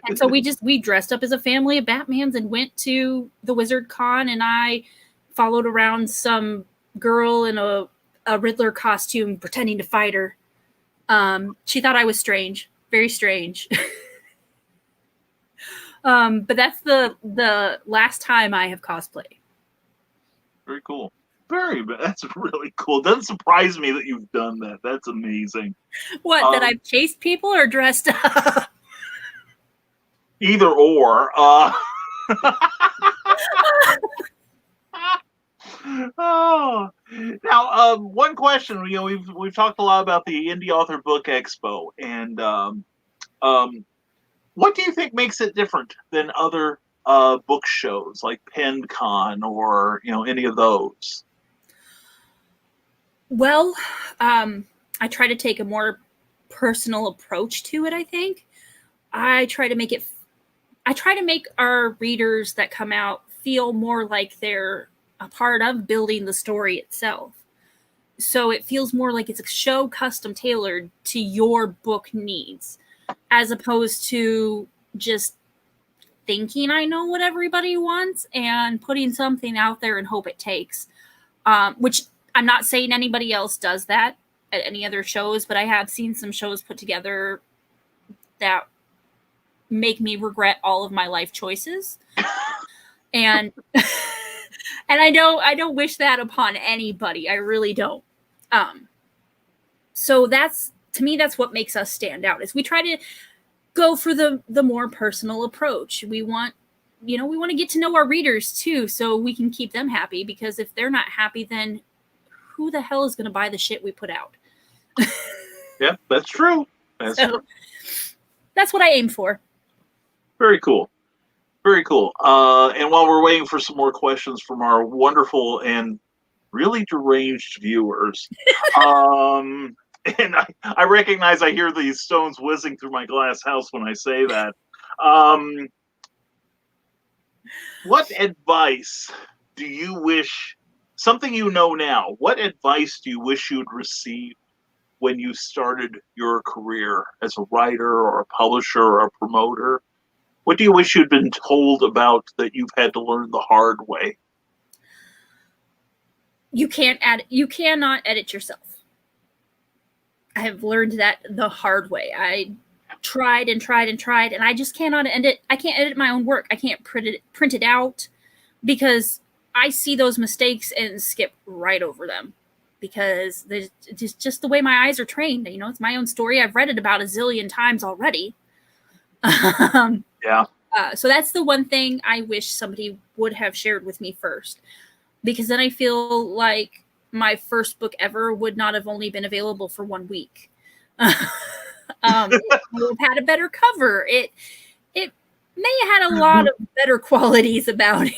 [SPEAKER 3] And so we dressed up as a family of Batmans and went to the WizardCon, and I followed around some girl in a Riddler costume pretending to fight her. She thought I was strange, very strange. But that's the last time I have cosplayed.
[SPEAKER 2] Very cool. That's really cool. Doesn't surprise me that you've done that. That's amazing.
[SPEAKER 3] What, that I've chased people or dressed up?
[SPEAKER 2] Either or. Oh, now one question. We've talked a lot about the Indie Author Book Expo, and what do you think makes it different than other book shows like PennCon or any of those?
[SPEAKER 3] Well, I try to take a more personal approach to it, I think. I try to make our readers that come out feel more like they're a part of building the story itself. So it feels more like it's a show custom tailored to your book needs, as opposed to just thinking I know what everybody wants and putting something out there and hope it takes. Which I'm not saying anybody else does that at any other shows, but I have seen some shows put together that make me regret all of my life choices. And and I don't wish that upon anybody. I really don't. So that's, to me, that's what makes us stand out, is we try to go for the more personal approach. We want to get to know our readers too, so we can keep them happy, because if they're not happy, then who the hell is going to buy the shit we put out?
[SPEAKER 2] Yeah, that's true.
[SPEAKER 3] That's what I aim for.
[SPEAKER 2] Very cool. Very cool. And while we're waiting for some more questions from our wonderful and really deranged viewers, and I recognize I hear these stones whizzing through my glass house when I say that. What advice do you wish, something you know now, what advice do you wish you'd received when you started your career as a writer or a publisher or a promoter? What do you wish you'd been told about that you've had to learn the hard way?
[SPEAKER 3] You cannot edit yourself. I have learned that the hard way. I tried and tried and tried, and I just cannot edit. I can't edit my own work. I can't print it out, because I see those mistakes and skip right over them, because it's just the way my eyes are trained. It's my own story. I've read it about a zillion times already.
[SPEAKER 2] Yeah.
[SPEAKER 3] So that's the one thing I wish somebody would have shared with me first, because then I feel like my first book ever would not have only been available for 1 week. It would have had a better cover. It may have had a lot of better qualities about it.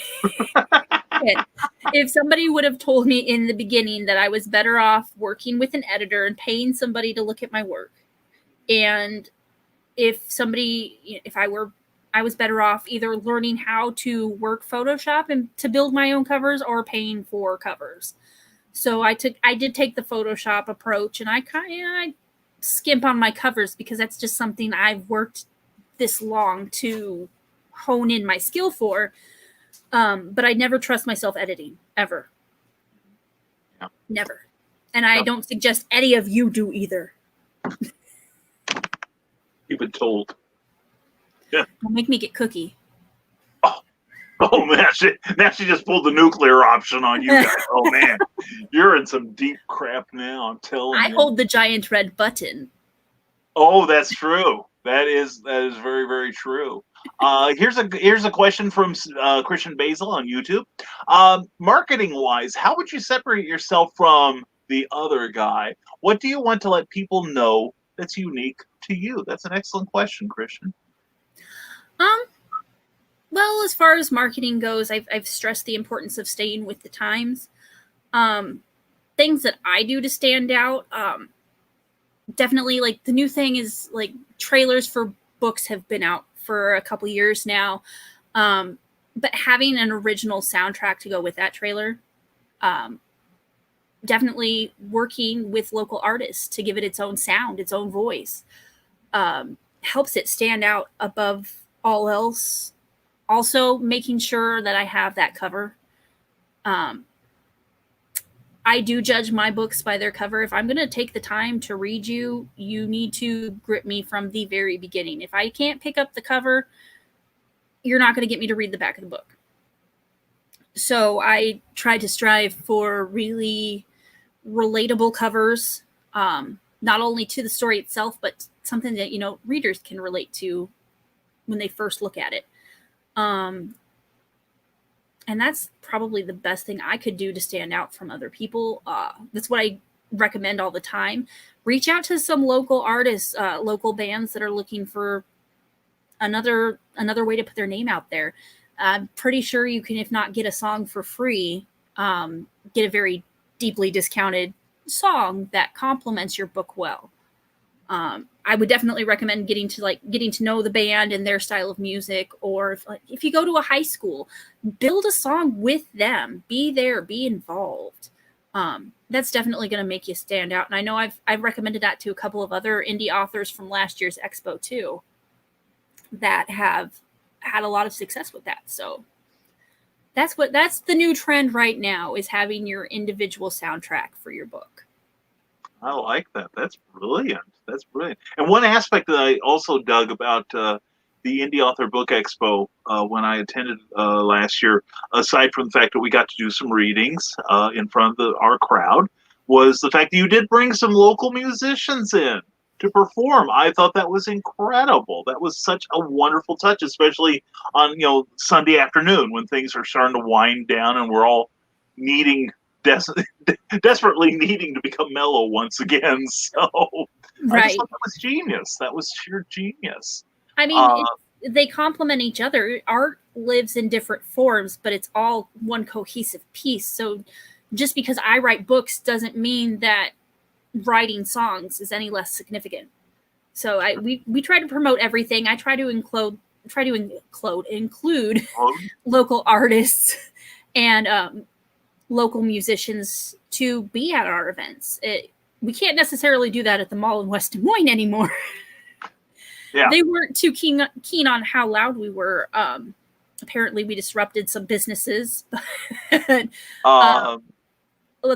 [SPEAKER 3] If somebody would have told me in the beginning that I was better off working with an editor and paying somebody to look at my work, and I was better off either learning how to work Photoshop and to build my own covers, or paying for covers. So I did take the Photoshop approach, and I skimp on my covers, because that's just something I've worked this long to hone in my skill for. But I never trust myself editing, ever.
[SPEAKER 2] Yeah.
[SPEAKER 3] Never. And I don't suggest any of you do either.
[SPEAKER 2] You've been told. Yeah.
[SPEAKER 3] Don't make me get cookie.
[SPEAKER 2] Oh man, now she just pulled the nuclear option on you guys. Oh man, you're in some deep crap now. I'm telling you.
[SPEAKER 3] I hold the giant red button.
[SPEAKER 2] Oh, that's true. That is very, very true. Here's a question from Christian Basil on YouTube. Marketing wise, how would you separate yourself from the other guy? What do you want to let people know that's unique to you? That's an excellent question, Christian.
[SPEAKER 3] Well, as far as marketing goes, I've stressed the importance of staying with the times. Things that I do to stand out, definitely, like, the new thing is, like, trailers for books have been out for a couple years now. But having an original soundtrack to go with that trailer, definitely working with local artists to give it its own sound, its own voice, helps it stand out above all else. Also, making sure that I have that cover. I do judge my books by their cover. If I'm going to take the time to read you, you need to grip me from the very beginning. If I can't pick up the cover, you're not going to get me to read the back of the book. So I tried to strive for really relatable covers, not only to the story itself, but something that, you know, readers can relate to when they first look at it. And that's probably the best thing I could do to stand out from other people. That's what I recommend all the time. Reach out to some local artists, local bands that are looking for another way to put their name out there. I'm pretty sure you can, if not get a song for free, get a very deeply discounted song that complements your book well. I would definitely recommend getting to know the band and their style of music, or if you go to a high school, build a song with them, be there, be involved. That's definitely going to make you stand out. And I know I've recommended that to a couple of other indie authors from last year's expo too, that have had a lot of success with that. So that's the new trend right now, is having your individual soundtrack for your book.
[SPEAKER 2] I like that. That's brilliant. That's brilliant. And one aspect that I also dug about the Indie Author Book Expo when I attended last year, aside from the fact that we got to do some readings in front of our crowd, was the fact that you did bring some local musicians in to perform. I thought that was incredible. That was such a wonderful touch, especially on, you know, Sunday afternoon when things are starting to wind down and we're all desperately needing to become mellow once again. So I just thought that was genius. That was sheer genius.
[SPEAKER 3] I mean, they complement each other. Art lives in different forms, but it's all one cohesive piece. So just because I write books doesn't mean that writing songs is any less significant. So we try to promote everything. I try to include local artists and local musicians to be at our events. We can't necessarily do that at the mall in West Des Moines anymore.
[SPEAKER 2] Yeah.
[SPEAKER 3] They weren't too keen on how loud we were. Apparently we disrupted some businesses.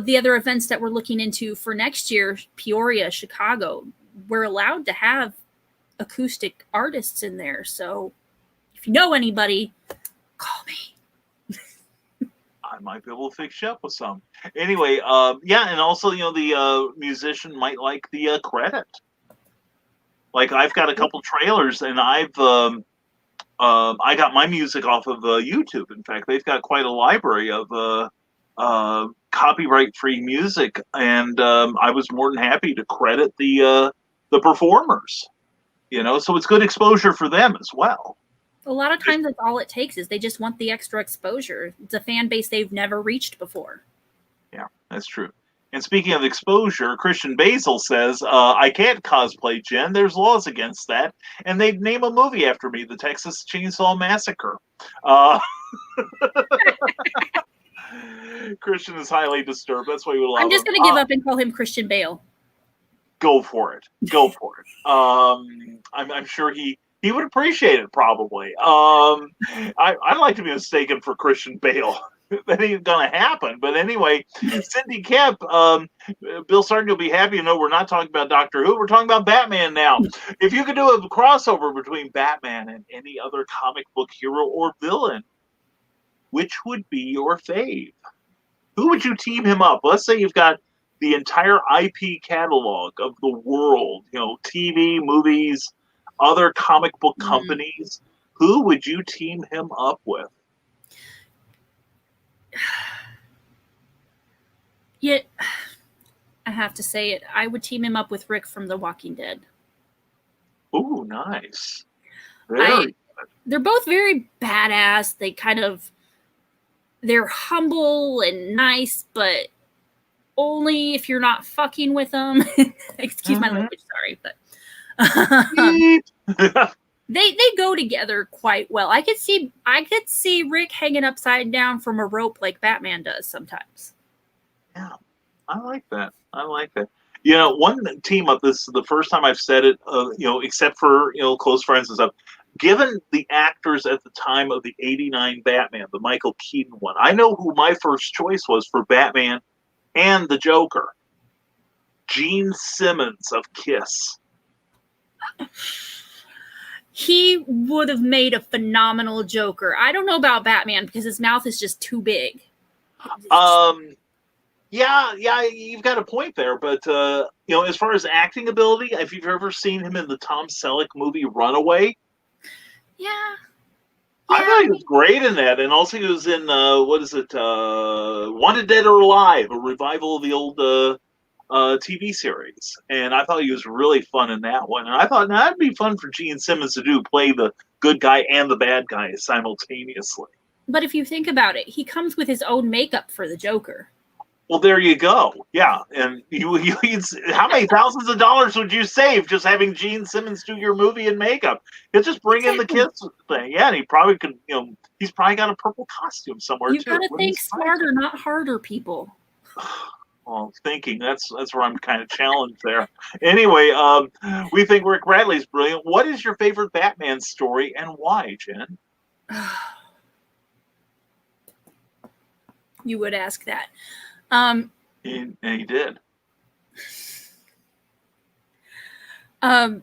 [SPEAKER 3] The other events that we're looking into for next year, Peoria, Chicago, we're allowed to have acoustic artists in there. So if you know anybody, call me.
[SPEAKER 2] I might be able to fix you up with some. Anyway, yeah, and also, you know, the musician might like the credit. Like, I've got a couple trailers, and I got my music off of YouTube. In fact, they've got quite a library of copyright-free music, and I was more than happy to credit the performers. You know, so it's good exposure for them as well.
[SPEAKER 3] A lot of times that's all it takes, is they just want the extra exposure. It's a fan base they've never reached before.
[SPEAKER 2] Yeah, that's true. And speaking of exposure, Christian Basil says, I can't cosplay Jen. There's laws against that. And they'd name a movie after me, the Texas Chainsaw Massacre. Christian is highly disturbed. That's why we love him.
[SPEAKER 3] I'm just going to give up and call him Christian Bale.
[SPEAKER 2] Go for it. Go for it. I'm sure he would appreciate it, probably. I'd like to be mistaken for Christian Bale. That ain't gonna happen. But anyway, Cindy Kemp, Bill Sargent will be happy to know we're not talking about Doctor Who. We're talking about Batman now. If you could do a crossover between Batman and any other comic book hero or villain, which would be your fave? Who would you team him up? Let's say you've got the entire IP catalog of the world, you know, TV, movies, other comic book companies. Who would you team him up with?
[SPEAKER 3] Yet, I have to say it. I would team him up with Rick from The Walking Dead.
[SPEAKER 2] Ooh, nice.
[SPEAKER 3] They're both very badass. They're humble and nice, but only if you're not fucking with them. Excuse my language, sorry, but they go together quite well. I could see Rick hanging upside down from a rope like Batman does sometimes.
[SPEAKER 2] Yeah, I like that. You know, one team up, this is the first time I've said it, you know, except for, you know, close friends and stuff. Given the actors at the time of the 89 Batman, the Michael Keaton one, I know who my first choice was for Batman and the Joker. Gene Simmons of Kiss.
[SPEAKER 3] he would have made a phenomenal Joker. I don't know about Batman because his mouth is just too big.
[SPEAKER 2] Yeah, you've got a point there, but as far as acting ability, if you've ever seen him in the Tom Selleck movie Runaway,
[SPEAKER 3] Yeah.
[SPEAKER 2] I thought he was great in that, and also he was in Wanted Dead or Alive, a revival of the old TV series, and I thought he was really fun in that one. And I thought that'd be fun for Gene Simmons to do, play the good guy and the bad guy simultaneously.
[SPEAKER 3] But if you think about it, he comes with his own makeup for the Joker.
[SPEAKER 2] Well, there you go. Yeah, and how many thousands of dollars would you save just having Gene Simmons do your movie and makeup? He'll just bring in the kids thing. Yeah, and he probably could. He's probably got a purple costume somewhere
[SPEAKER 3] You
[SPEAKER 2] too.
[SPEAKER 3] gotta think smarter, not harder, people.
[SPEAKER 2] Well, thinking that's where I'm kind of challenged there. Anyway, we think Rick Bradley's brilliant. What is your favorite Batman story and why, Jen?
[SPEAKER 3] You would ask that.
[SPEAKER 2] And he did.
[SPEAKER 3] I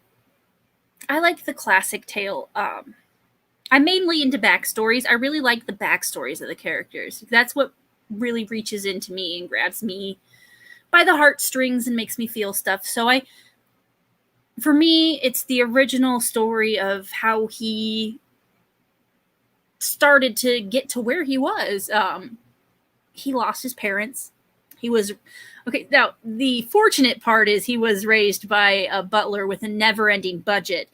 [SPEAKER 3] like the classic tale. I'm mainly into backstories. I really like the backstories of the characters. That's what really reaches into me and grabs me by the heartstrings and makes me feel stuff. So for me, it's the original story of how he started to get to where he was. He lost his parents. He was now the fortunate part is he was raised by a butler with a never-ending budget.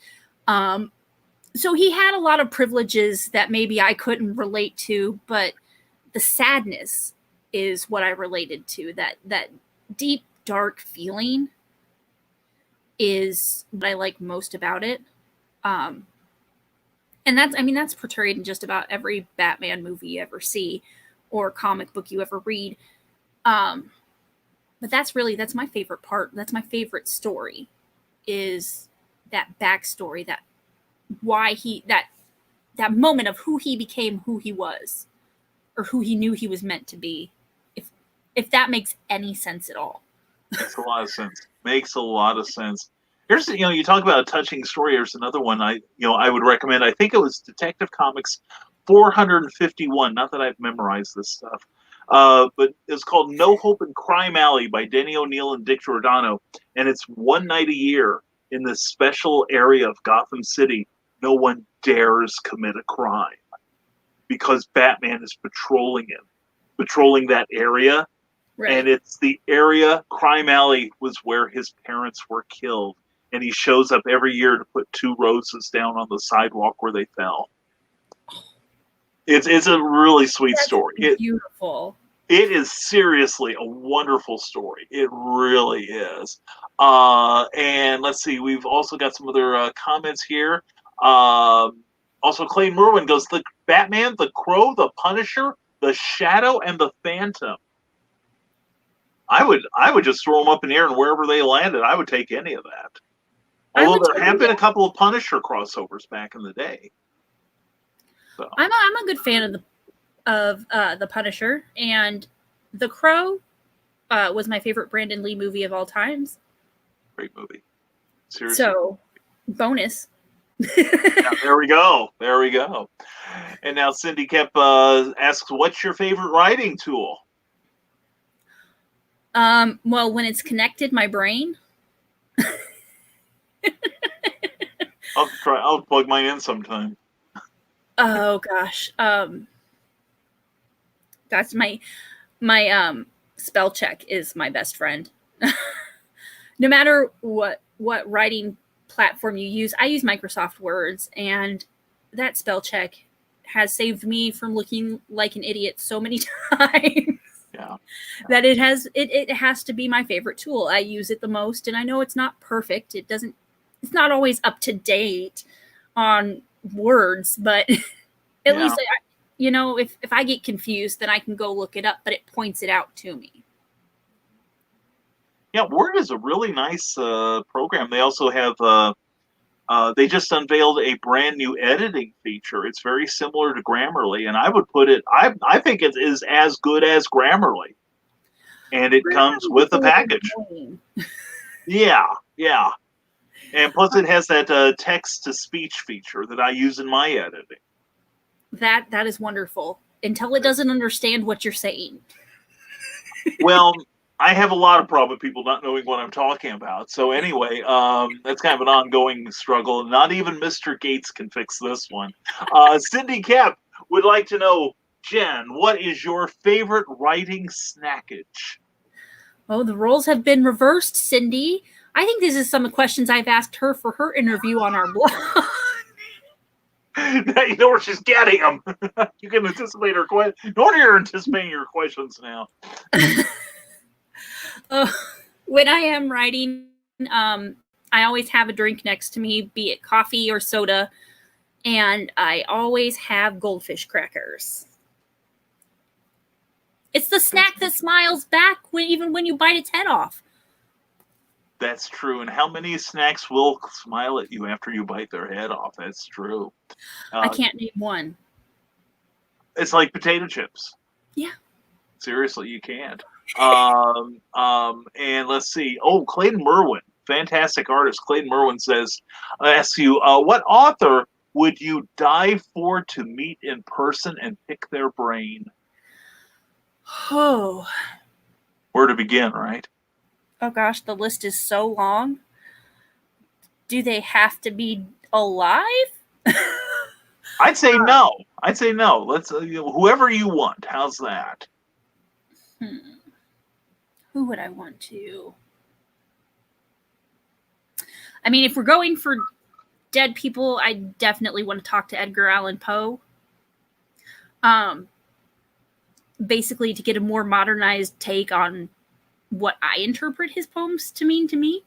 [SPEAKER 3] So he had a lot of privileges that maybe I couldn't relate to, but the sadness is what I related to. That deep, dark feeling is what I like most about it. And that's portrayed in just about every Batman movie you ever see or comic book you ever read. But that's my favorite part. That's my favorite story, is that backstory, that why that moment of who he became, who he was, or who he knew he was meant to be. If that makes any sense at all.
[SPEAKER 2] Makes a lot of sense. Makes a lot of sense. Here's you talk about a touching story. There's another one I would recommend. I think it was Detective Comics 451. Not that I've memorized this stuff. But it's called No Hope in Crime Alley by Denny O'Neil and Dick Giordano. And it's one night a year in this special area of Gotham City. No one dares commit a crime because Batman is patrolling that area. Right. And it's the area, Crime Alley was where his parents were killed. And he shows up every year to put 2 roses down on the sidewalk where they fell. It's a really sweet story.
[SPEAKER 3] Beautiful.
[SPEAKER 2] It is seriously a wonderful story. It really is. And let's see, we've also got some other comments here. Also, Clay Merwin goes, the Batman, the Crow, the Punisher, the Shadow, and the Phantom. I would just throw them up in the air, and wherever they landed, I would take any of that. Although there have been a couple of Punisher crossovers back in the day. So.
[SPEAKER 3] I'm a good fan of the Punisher, and the Crow was my favorite Brandon Lee movie of all times.
[SPEAKER 2] Great movie. Seriously.
[SPEAKER 3] So, bonus.
[SPEAKER 2] Yeah, there we go. And now Cindy Kemp asks, "What's your favorite writing tool?"
[SPEAKER 3] Well, when it's connected, my brain.
[SPEAKER 2] I'll plug mine in sometime.
[SPEAKER 3] Oh gosh. That's my spell check is my best friend. No matter what writing platform you use, I use Microsoft Words, and that spell check has saved me from looking like an idiot so many times.
[SPEAKER 2] Yeah.
[SPEAKER 3] That it has to be my favorite tool. I use it the most, and I know it's not perfect. It's not always up to date on words, but at least if I get confused, then I can go look it up, but it points it out to me.
[SPEAKER 2] Yeah, Word is a really nice program. They also have they just unveiled a brand new editing feature. It's very similar to Grammarly, and I would put it. I think it is as good as Grammarly, and it comes with a package. Yeah. And plus, it has that text-to-speech feature that I use in my editing.
[SPEAKER 3] That is wonderful. Until it doesn't understand what you're saying.
[SPEAKER 2] Well, I have a lot of problem with people not knowing what I'm talking about. So anyway, that's kind of an ongoing struggle. Not even Mr. Gates can fix this one. Cindy Kemp would like to know, Jen, what is your favorite writing snackage?
[SPEAKER 3] Oh, the roles have been reversed, Cindy. I think this is some of the questions I've asked her for her interview on our blog.
[SPEAKER 2] You know where she's getting them. You can anticipate her question. No wonder you're anticipating your questions now.
[SPEAKER 3] When I am writing, I always have a drink next to me, be it coffee or soda, and I always have goldfish crackers. It's the snack that smiles back even when you bite its head off.
[SPEAKER 2] That's true. And how many snacks will smile at you after you bite their head off? That's true.
[SPEAKER 3] I can't name one.
[SPEAKER 2] It's like potato chips.
[SPEAKER 3] Yeah.
[SPEAKER 2] Seriously, you can't. And let's see. Oh, Clayton Merwin, fantastic artist. Clayton Merwin asks you, what author would you die for to meet in person and pick their brain?
[SPEAKER 3] Oh.
[SPEAKER 2] Where to begin, right?
[SPEAKER 3] Oh gosh, the list is so long. Do they have to be alive?
[SPEAKER 2] I'd say no. I'd say no. Let's whoever you want. How's that?
[SPEAKER 3] Who would I want to? I mean, if we're going for dead people, I definitely want to talk to Edgar Allan Poe. Basically, to get a more modernized take on what I interpret his poems to mean to me.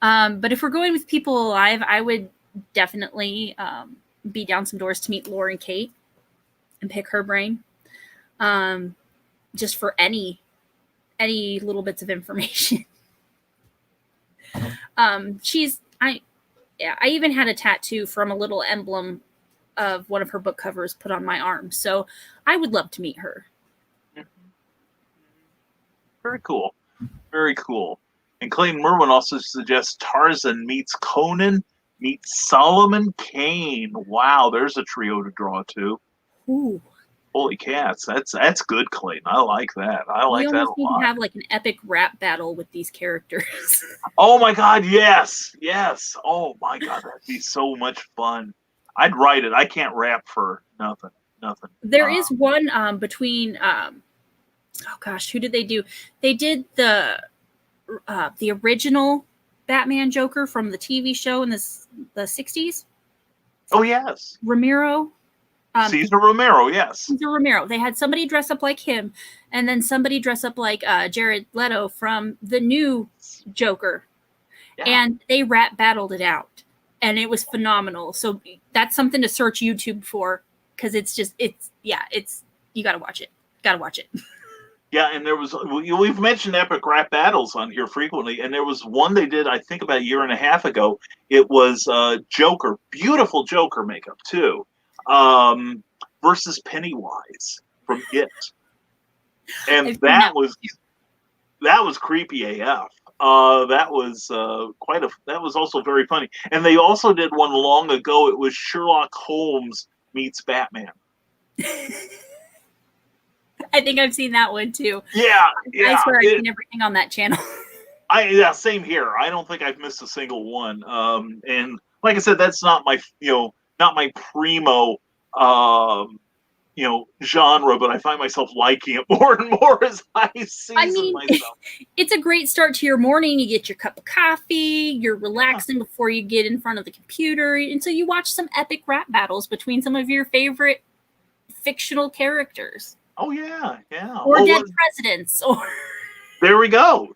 [SPEAKER 3] But if we're going with people alive, I would definitely be down some doors to meet Lauren Kate and pick her brain. Just for any little bits of information. I even had a tattoo from a little emblem of one of her book covers put on my arm. So I would love to meet her.
[SPEAKER 2] Very cool. Very cool. And Clayton Merwin also suggests Tarzan meets Conan meets Solomon Kane. Wow, there's a trio to draw to.
[SPEAKER 3] Ooh.
[SPEAKER 2] Holy cats. That's good, Clayton. I like that. I like that a
[SPEAKER 3] We almost need
[SPEAKER 2] lot.
[SPEAKER 3] to have like an epic rap battle with these characters.
[SPEAKER 2] Oh my god, yes. Yes. Oh my god, that'd be so much fun. I'd write it. I can't rap for nothing.
[SPEAKER 3] There is one between oh gosh, who did they do? They did the original Batman Joker from the TV show in the 60s.
[SPEAKER 2] Oh yes.
[SPEAKER 3] Ramiro.
[SPEAKER 2] Cesar Romero, yes.
[SPEAKER 3] Cesar Romero. They had somebody dress up like him, and then somebody dress up like Jared Leto from the new Joker. Yeah. And they rap battled it out. And it was phenomenal. So that's something to search YouTube for, because you gotta watch it. Yeah,
[SPEAKER 2] and we've mentioned epic rap battles on here frequently, and there was one they did, I think, about a year and a half ago. It was Joker, beautiful Joker makeup too, versus Pennywise from It, and that was creepy AF. That was also very funny, and they also did one long ago. It was Sherlock Holmes meets Batman.
[SPEAKER 3] I think I've seen that one too.
[SPEAKER 2] Yeah.
[SPEAKER 3] I swear I've seen everything on that channel.
[SPEAKER 2] Same here. I don't think I've missed a single one. And like I said, that's not my primo, genre, but I find myself liking it more and more as I season myself.
[SPEAKER 3] It's a great start to your morning. You get your cup of coffee, you're relaxing before you get in front of the computer, and so you watch some epic rap battles between some of your favorite fictional characters.
[SPEAKER 2] Oh yeah.
[SPEAKER 3] Or dead presidents. Or
[SPEAKER 2] There we go.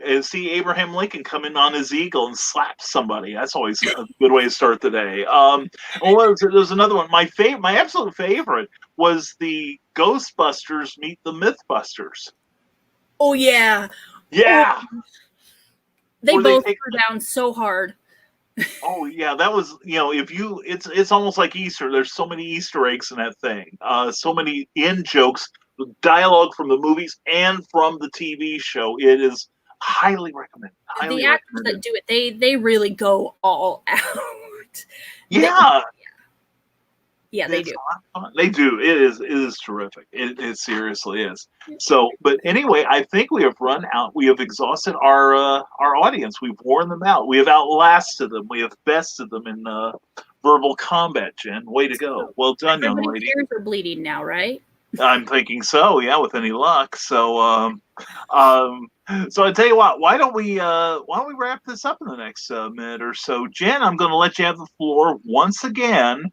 [SPEAKER 2] And see Abraham Lincoln come in on his eagle and slap somebody. That's always a good way to start the day. There's another one. My absolute favorite was the Ghostbusters meet the Mythbusters.
[SPEAKER 3] Oh yeah.
[SPEAKER 2] Yeah.
[SPEAKER 3] They both threw down so hard.
[SPEAKER 2] Oh yeah, that was it's almost like Easter. There's so many Easter eggs in that thing. So many in jokes, dialogue from the movies and from the TV show. It is Highly recommend. Highly
[SPEAKER 3] The actors
[SPEAKER 2] recommend.
[SPEAKER 3] that do it, they really go all out.
[SPEAKER 2] Yeah.
[SPEAKER 3] Yeah, they
[SPEAKER 2] It's
[SPEAKER 3] do.
[SPEAKER 2] a lot of fun. They do. It is terrific. It seriously is. So, but anyway, I think we have run out. We have exhausted our audience. We've worn them out. We have outlasted them. We have bested them in verbal combat. Jen, way to go. Well done, young
[SPEAKER 3] Everybody's
[SPEAKER 2] lady.
[SPEAKER 3] ears are bleeding now, right?
[SPEAKER 2] I'm thinking so. Yeah, with any luck. So, so I tell you what. Why don't we wrap this up in the next minute or so? Jen, I'm going to let you have the floor once again.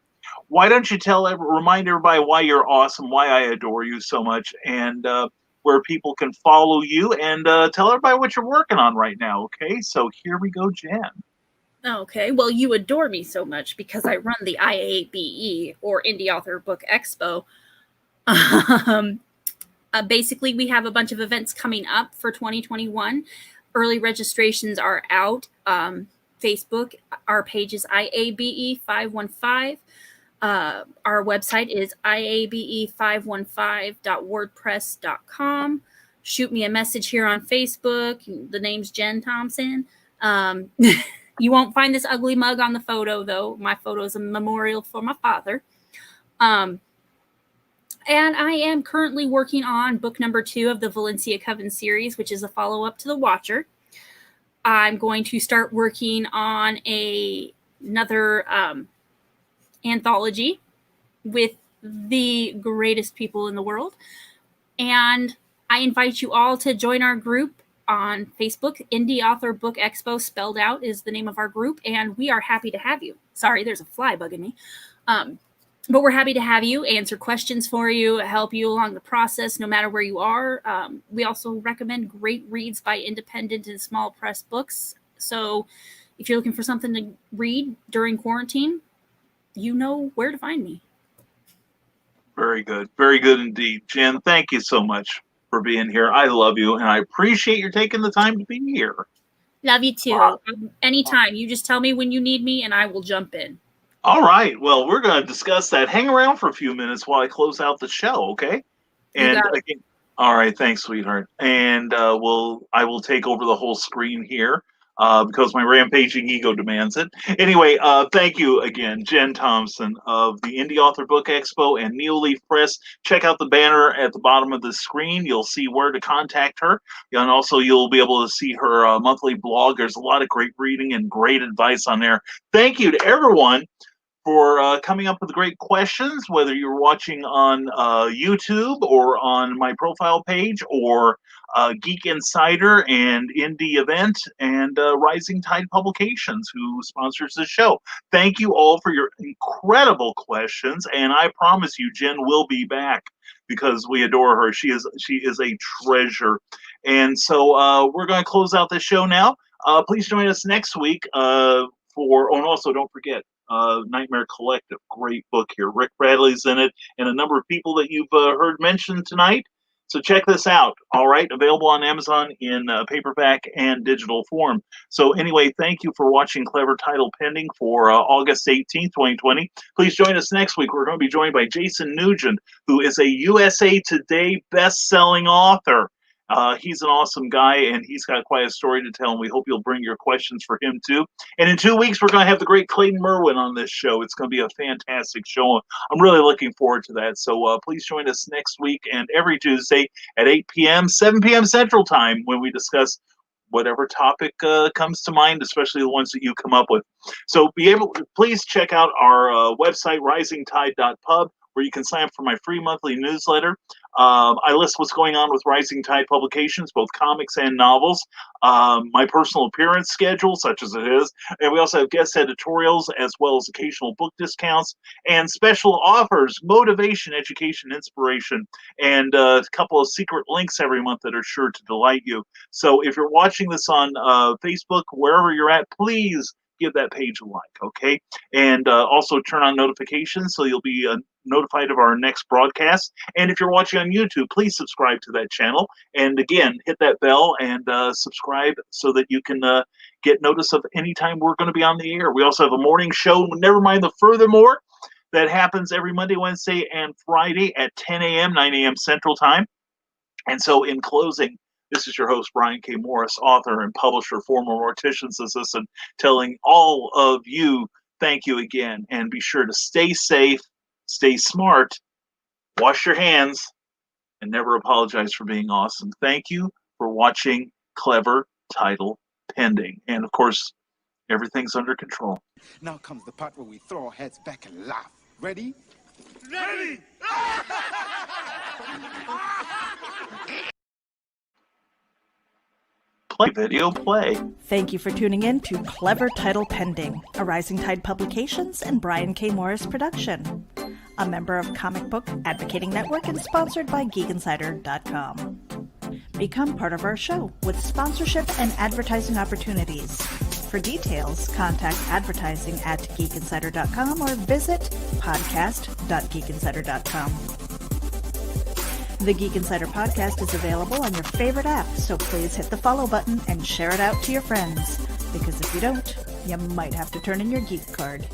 [SPEAKER 2] Why don't you remind everybody why you're awesome, why I adore you so much, and where people can follow you, and tell everybody what you're working on right now. Okay, so here we go, Jen.
[SPEAKER 3] Okay, well, you adore me so much because I run the IABE, or Indie Author Book Expo. Basically, we have a bunch of events coming up for 2021. Early registrations are out. Facebook, our page is IABE515. Our website is iabe515.wordpress.com. Shoot me a message here on Facebook. The name's Jenn Thompson. You won't find this ugly mug on the photo, though. My photo is a memorial for my father. And I am currently working on book number 2 of the Valencia Coven series, which is a follow-up to The Watcher. I'm going to start working on another anthology with the greatest people in the world. And I invite you all to join our group on Facebook. Indie Author Book Expo, spelled out, is the name of our group, and we are happy to have you. Sorry, there's a fly bugging me. But we're happy to have you, answer questions for you, help you along the process, no matter where you are. We also recommend great reads by independent and small press books. So if you're looking for something to read during quarantine, you know where to find me.
[SPEAKER 2] Very good. Very good indeed. Jen, thank you so much for being here. I love you, and I appreciate you taking the time to be here.
[SPEAKER 3] Love you too.
[SPEAKER 2] Wow.
[SPEAKER 3] Anytime. You just tell me when you need me, and I will jump in.
[SPEAKER 2] All right. Well, we're going to discuss that. Hang around for a few minutes while I close out the show, okay? And again, all right, thanks, sweetheart. And I will take over the whole screen here because my rampaging ego demands it. Anyway, thank you again, Jenn Thompson of the Indie Author Book Expo and NeoLeaf Press. Check out the banner at the bottom of the screen. You'll see where to contact her, and also you'll be able to see her monthly blog. There's a lot of great reading and great advice on there. Thank you to everyone for coming up with great questions, whether you're watching on YouTube or on my profile page, or Geek Insider and Indie Event and Rising Tide Publications, who sponsors the show. Thank you all for your incredible questions, and I promise you, Jen will be back because we adore her. She is a treasure. And so we're going to close out the show now. Please join us next week and also don't forget, Nightmare Collective, great book here. Rick Bradley's in it, and a number of people that you've heard mentioned tonight. So check this out. All right, available on Amazon in paperback and digital form. So anyway, thank you for watching Clever Title Pending for August 18th, 2020. Please join us next week. We're going to be joined by Jason Nugent, who is a USA Today best-selling author. He's an awesome guy, and he's got quite a story to tell, and we hope you'll bring your questions for him, too. And in 2 weeks, we're going to have the great Clayton Merwin on this show. It's going to be a fantastic show. I'm really looking forward to that. So please join us next week and every Tuesday at 8 p.m., 7 p.m. Central Time, when we discuss whatever topic comes to mind, especially the ones that you come up with. So please check out our website, risingtide.pub, where you can sign up for my free monthly newsletter. I list what's going on with Rising Tide Publications, both comics and novels, my personal appearance schedule, such as it is, and we also have guest editorials as well as occasional book discounts and special offers, motivation, education, inspiration, and a couple of secret links every month that are sure to delight you. So if you're watching this on Facebook, wherever you're at, please give that page a like, okay? And also turn on notifications so you'll be notified of our next broadcast. And if you're watching on YouTube, please subscribe to that channel. And again, hit that bell and subscribe so that you can get notice of any time we're going to be on the air. We also have a morning show, never mind the furthermore, that happens every Monday, Wednesday, and Friday at 10 a.m., 9 a.m. Central Time. And so in closing, This is your host, Brian K. Morris, author and publisher, former mortician's assistant, telling all of you thank you again. And be sure to stay safe, stay smart, wash your hands, and never apologize for being awesome. Thank you for watching Clever Title Pending. And of course, everything's under control.
[SPEAKER 6] Now comes the part where we throw our heads back and laugh. Ready?
[SPEAKER 7] Ready!
[SPEAKER 2] Play, video, play.
[SPEAKER 1] Thank you for tuning in to Clever Title Pending, a Rising Tide Publications and Brian K. Morris production. A member of Comic Book Advocating Network and sponsored by GeekInsider.com. Become part of our show with sponsorship and advertising opportunities. For details, contact advertising@geekinsider.com or visit podcast.geekinsider.com. The Geek Insider podcast is available on your favorite app, so please hit the follow button and share it out to your friends. Because if you don't, you might have to turn in your geek card.